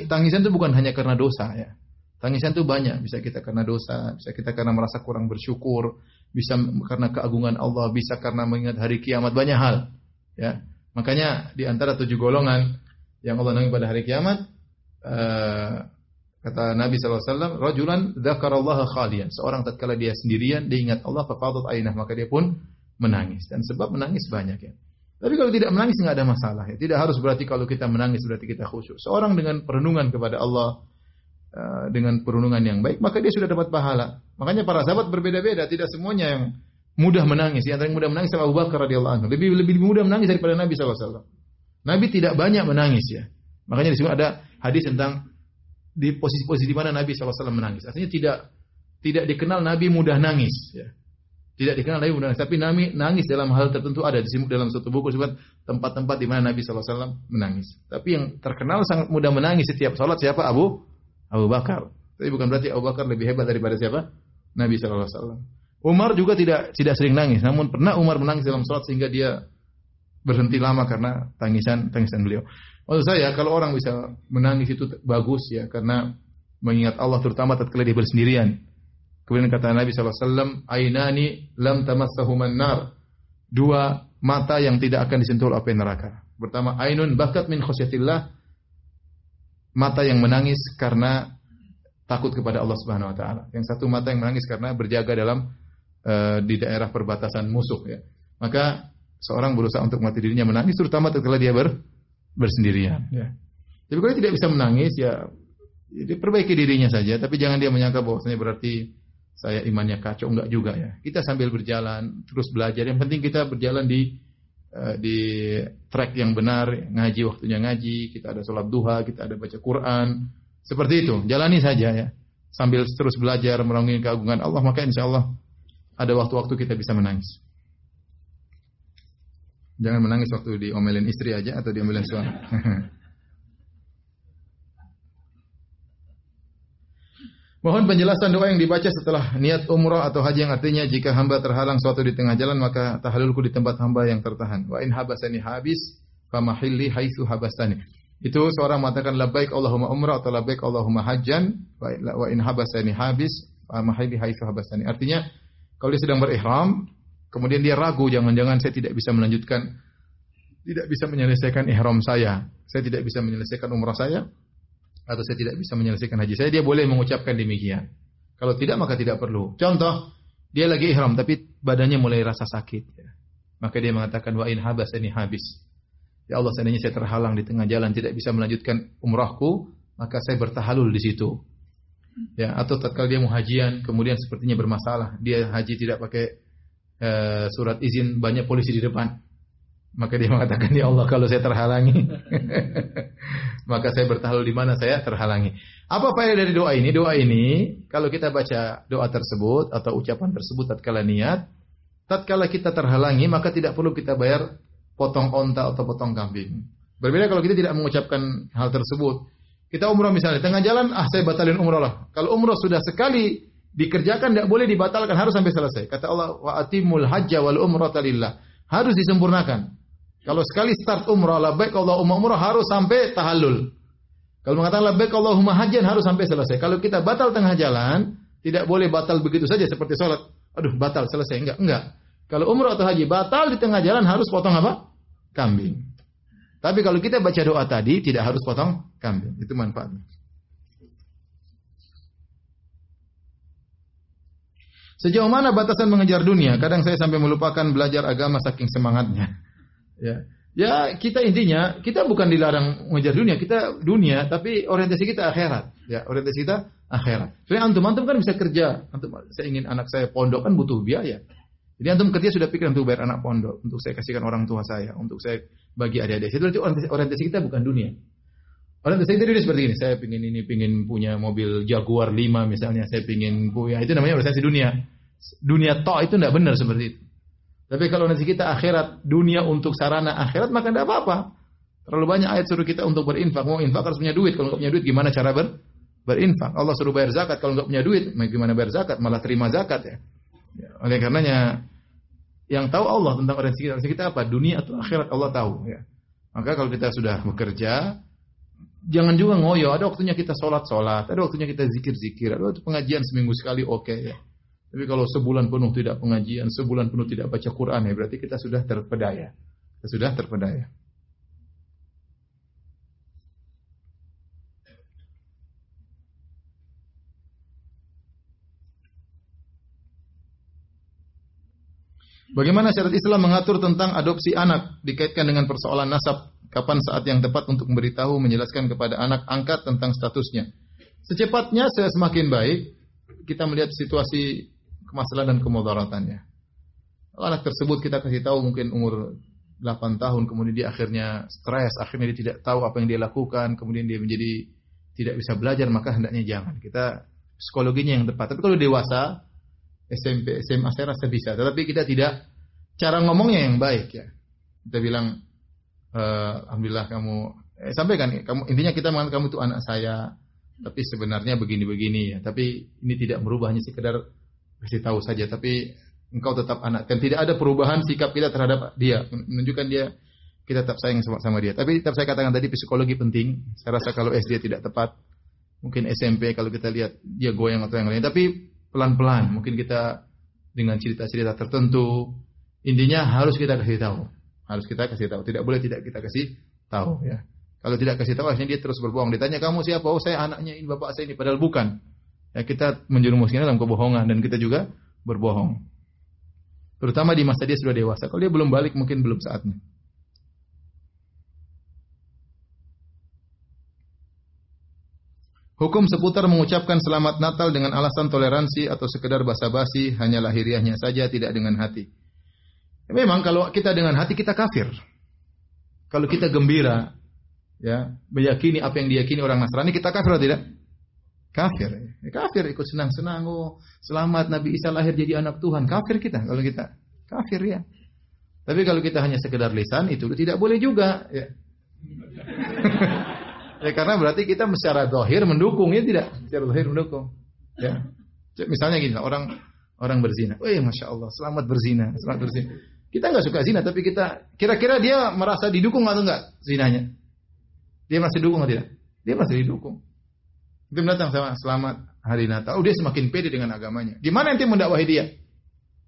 tangisan itu bukan hanya karena dosa ya. Tangisan itu banyak, bisa kita karena dosa, bisa kita karena merasa kurang bersyukur, bisa karena keagungan Allah, bisa karena mengingat hari kiamat, banyak hal ya. Makanya di antara 7 golongan yang Allah nangi pada hari kiamat, kata Nabi SAW, rajulan dzakarallaha khalian. Seorang tatkala dia sendirian, dia ingat Allah, fafadat ainah, maka dia pun menangis. Dan sebab menangis banyak ya. Tapi kalau tidak menangis enggak ada masalah ya. Tidak harus berarti kalau kita menangis berarti kita khusyuk. Seorang dengan perenungan kepada Allah, dengan perenungan yang baik, maka dia sudah dapat pahala. Makanya para sahabat berbeda-beda, tidak semuanya yang mudah menangis. Yang paling mudah menangis adalah Abu Bakar radhiyallahu anhu. Lebih mudah menangis daripada Nabi SAW. Nabi tidak banyak menangis ya. Makanya di sini ada hadis tentang di posisi-posisi di mana Nabi SAW menangis. Artinya tidak dikenal Nabi mudah nangis. Ya. Tidak dikenal Nabi mudah nangis. Tapi Nabi nangis dalam hal tertentu ada di dalam satu buku sebut tempat-tempat di mana Nabi SAW menangis. Tapi yang terkenal sangat mudah menangis setiap salat siapa? Abu Bakar. Tapi bukan berarti Abu Bakar lebih hebat daripada siapa? Nabi SAW. Umar juga tidak sering nangis. Namun pernah Umar menangis dalam salat sehingga dia berhenti lama karena tangisan beliau. Maksud saya kalau orang bisa menangis itu bagus ya karena mengingat Allah terutama tatkala dia bersendirian. Kemudian kata Nabi SAW, ainani lam tamassahuman nar. 2 mata yang tidak akan disentuh api neraka. Pertama, ainun bakat min khasyatillah. Mata yang menangis karena takut kepada Allah Subhanahu wa taala. Yang satu mata yang menangis karena berjaga dalam di daerah perbatasan musuh ya. Maka seorang berusaha untuk mati dirinya menangis terutama tatkala dia bersendirian ya. Jadi kalau tidak bisa menangis ya perbaiki dirinya saja, tapi jangan dia menyangka bahwasanya berarti saya imannya kacau, enggak juga ya. Kita sambil berjalan terus belajar. Yang penting kita berjalan di track yang benar, ngaji waktunya ngaji, kita ada sholat duha, kita ada baca Quran. Seperti itu, jalani saja ya. Sambil terus belajar merenungi keagungan Allah, maka insya Allah ada waktu-waktu kita bisa menangis. Jangan menangis waktu diomelin istri aja atau diomelin suami. Mohon penjelasan doa yang dibaca setelah niat umrah atau haji yang artinya jika hamba terhalang suatu di tengah jalan maka tahallulku di tempat hamba yang tertahan. Wa in habasani habis famahilli haitsu habastani. Itu seorang mengatakan labbaik Allahumma umrah atau labbaik Allahumma hajjan wa in habasani habis famahilli haitsu habastani. Artinya kalau dia sedang berihram kemudian dia ragu jangan-jangan saya tidak bisa menyelesaikan ihram saya tidak bisa menyelesaikan umrah saya atau saya tidak bisa menyelesaikan haji saya, dia boleh mengucapkan demikian. Kalau tidak, maka tidak perlu. Contoh, dia lagi ihram, tapi badannya mulai rasa sakit. Ya. Maka dia mengatakan, wa in habasani habis. Ya Allah, seandainya saya terhalang di tengah jalan tidak bisa melanjutkan umrahku, maka saya bertahalul di situ. Ya, atau tatkala dia mau hajian, kemudian sepertinya bermasalah, dia haji tidak pakai surat izin, banyak polisi di depan. Maka dia mengatakan, ya Allah, kalau saya terhalangi, maka saya bertahalul di mana saya terhalangi. Apa faedah dari doa ini? Doa ini, kalau kita baca doa tersebut atau ucapan tersebut tatkala niat, tatkala kita terhalangi, maka tidak perlu kita bayar potong onta atau potong kambing. Berbeda kalau kita tidak mengucapkan hal tersebut. Kita umrah misalnya, tengah jalan, saya batalin umrah lah. Kalau umrah sudah sekali dikerjakan, tidak boleh dibatalkan, harus sampai selesai. Kata Allah, wa atimul hajja wal umrata lillah. Harus disempurnakan. Kalau sekali start umrah, labbaik Allahumma umrah, harus sampai tahallul. Kalau mengatakan labbaik Allahumma hajjan, harus sampai selesai. Kalau kita batal tengah jalan, tidak boleh batal begitu saja seperti sholat. Aduh, batal, selesai. Enggak. Kalau umrah atau haji, batal di tengah jalan, harus potong apa? Kambing. Tapi kalau kita baca doa tadi, tidak harus potong kambing. Itu manfaatnya. Sejauh mana batasan mengejar dunia? Kadang saya sampai melupakan belajar agama saking semangatnya. Ya, kita intinya kita bukan dilarang mengejar dunia, kita dunia, tapi orientasi kita akhirat. Ya, orientasi kita akhirat. Soalnya antum kan bisa kerja. Saya ingin anak saya pondok, kan butuh biaya. Jadi antum kerja sudah pikir untuk bayar anak pondok, untuk saya kasihkan orang tua saya, untuk saya bagi adik-adik. Itu berarti orientasi kita bukan dunia. Orientasi kita dunia seperti ini. Saya pingin punya mobil Jaguar 5 misalnya. Saya pingin punya, itu namanya orientasi dunia. Dunia tok itu tidak benar seperti itu. Tapi kalau nanti kita akhirat, dunia untuk sarana akhirat, maka tidak apa-apa. Terlalu banyak ayat suruh kita untuk berinfak. Mau infak harus punya duit. Kalau nggak punya duit, gimana cara berinfak? Allah suruh bayar zakat. Kalau nggak punya duit, gimana bayar zakat? Malah terima zakat ya. Oleh karenanya, yang tahu Allah tentang orientasi kita apa? Dunia atau akhirat, Allah tahu. Ya. Maka kalau kita sudah bekerja, jangan juga ngoyo. Ada waktunya kita sholat, ada waktunya kita zikir, ada waktu pengajian seminggu sekali, oke ya. Tapi kalau sebulan penuh tidak pengajian, sebulan penuh tidak baca Quran, ya berarti kita sudah terpedaya. Kita sudah terpedaya. Bagaimana syariat Islam mengatur tentang adopsi anak dikaitkan dengan persoalan nasab? Kapan saat yang tepat untuk memberitahu, menjelaskan kepada anak angkat tentang statusnya? Secepatnya, semakin baik kita melihat situasi kemaslahan dan kemudaratannya. Anak tersebut kita kasih tahu mungkin umur 8 tahun, kemudian dia akhirnya stres, akhirnya dia tidak tahu apa yang dia lakukan, kemudian dia menjadi tidak bisa belajar, maka hendaknya jangan. Kita psikologinya yang tepat. Tapi kalau dewasa, SMP, SMA saya rasa bisa. Tetapi kita tidak, cara ngomongnya yang baik ya. Kita bilang, alhamdulillah kamu, sampaikan, intinya kita mengatakan kamu itu anak saya, tapi sebenarnya begini-begini ya. Tapi ini tidak merubah, hanya sekedar kasih tahu saja. Tapi engkau tetap anak. Dan tidak ada perubahan sikap kita terhadap dia. Menunjukkan dia, kita tetap sayang sama dia. Tapi tetap saya katakan tadi, psikologi penting. Saya rasa kalau SD tidak tepat, mungkin SMP kalau kita lihat dia goyang atau yang lain. Tapi pelan-pelan, mungkin kita dengan cerita-cerita tertentu. Intinya harus kita kasih tahu. Harus kita kasih tahu. Tidak boleh tidak kita kasih tahu ya. Kalau tidak kasih tahu, akhirnya dia terus berbohong. Ditanya, kamu siapa? Oh, saya anaknya ini, bapak saya ini. Padahal bukan. Ya, kita menjerumuskan dalam kebohongan dan kita juga berbohong. Terutama di masa dia sudah dewasa. Kalau dia belum balik, mungkin belum saatnya. Hukum seputar mengucapkan selamat Natal dengan alasan toleransi atau sekedar basa-basi, hanya lahiriahnya saja, tidak dengan hati. Memang kalau kita dengan hati, kita kafir. Kalau kita gembira, ya, meyakini apa yang diyakini orang Nasrani, kita kafir atau tidak? Kafir. Ya, kafir, ikut senang-senang. Oh, selamat Nabi Isa lahir jadi anak Tuhan. Kafir kita. Kalau kita kafir ya. Tapi kalau kita hanya sekedar lisan, itu tidak boleh juga. Ya. Ya, karena berarti kita secara zahir mendukung, ya tidak? Secara zahir mendukung. Ya. Misalnya gini, orang berzina. Masya Allah, selamat berzina. Kita nggak suka zina, tapi kita kira-kira dia merasa didukung atau enggak zinanya? Dia masih didukung atau tidak? Dia masih didukung. Itu datang sama selamat hari Natal. Dia semakin pede dengan agamanya. Gimana ente mendakwahi dia?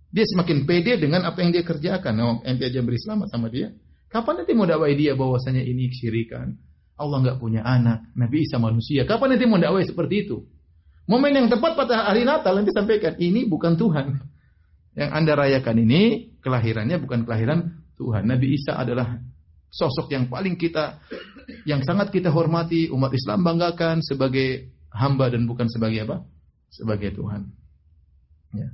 Dia semakin pede dengan apa yang dia kerjakan. Ente aja beri selamat sama dia. Kapan ente mau dakwahi dia bahwasanya ini kesyirikan? Allah nggak punya anak, Nabi Isa manusia. Kapan nanti mau dakwah seperti itu? Momen yang tepat pada hari Natal nanti sampaikan, ini bukan Tuhan. Yang Anda rayakan ini kelahirannya bukan kelahiran Tuhan. Nabi Isa adalah sosok yang yang sangat kita hormati, umat Islam banggakan sebagai hamba dan bukan sebagai apa? Sebagai Tuhan. Ya.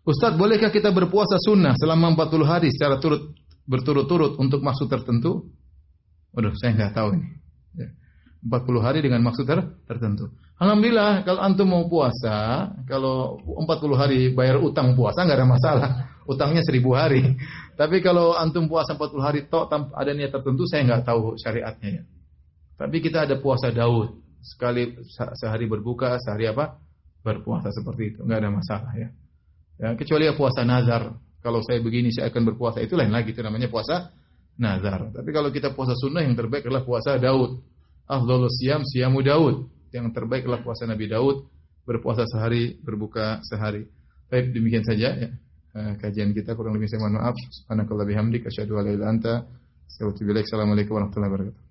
Ustaz, bolehkah kita berpuasa sunnah selama 40 hari secara berturut-turut untuk maksud tertentu? Waduh, saya nggak tahu ini. Ya. 40 hari dengan maksud tertentu. Alhamdulillah, kalau antum mau puasa, kalau 40 hari bayar utang puasa nggak ada masalah. Utangnya 1000 hari. Tapi kalau antum puasa 40 hari tanpa ada niat tertentu, saya nggak tahu syariatnya ya. Tapi kita ada puasa Daud. Sekali sehari berbuka, sehari apa? Berpuasa seperti itu. Nggak ada masalah ya. Ya, kecuali ya puasa nazar. Kalau saya begini saya akan berpuasa, itu lain lagi, itu namanya puasa nazar. Tapi kalau kita puasa sunnah, yang terbaik adalah puasa Daud. Afdhalus siyam siyamu Daud. Yang terbaik adalah puasa Nabi Daud, berpuasa sehari, berbuka sehari. Baik, demikian saja ya. Kajian kita, kurang lebih saya mohon maaf. Subhanakallah bihamdik asyhadu an la ilaha illa anta astaghfiruka wa atubu ilaik. Assalamualaikum warahmatullahi wabarakatuh.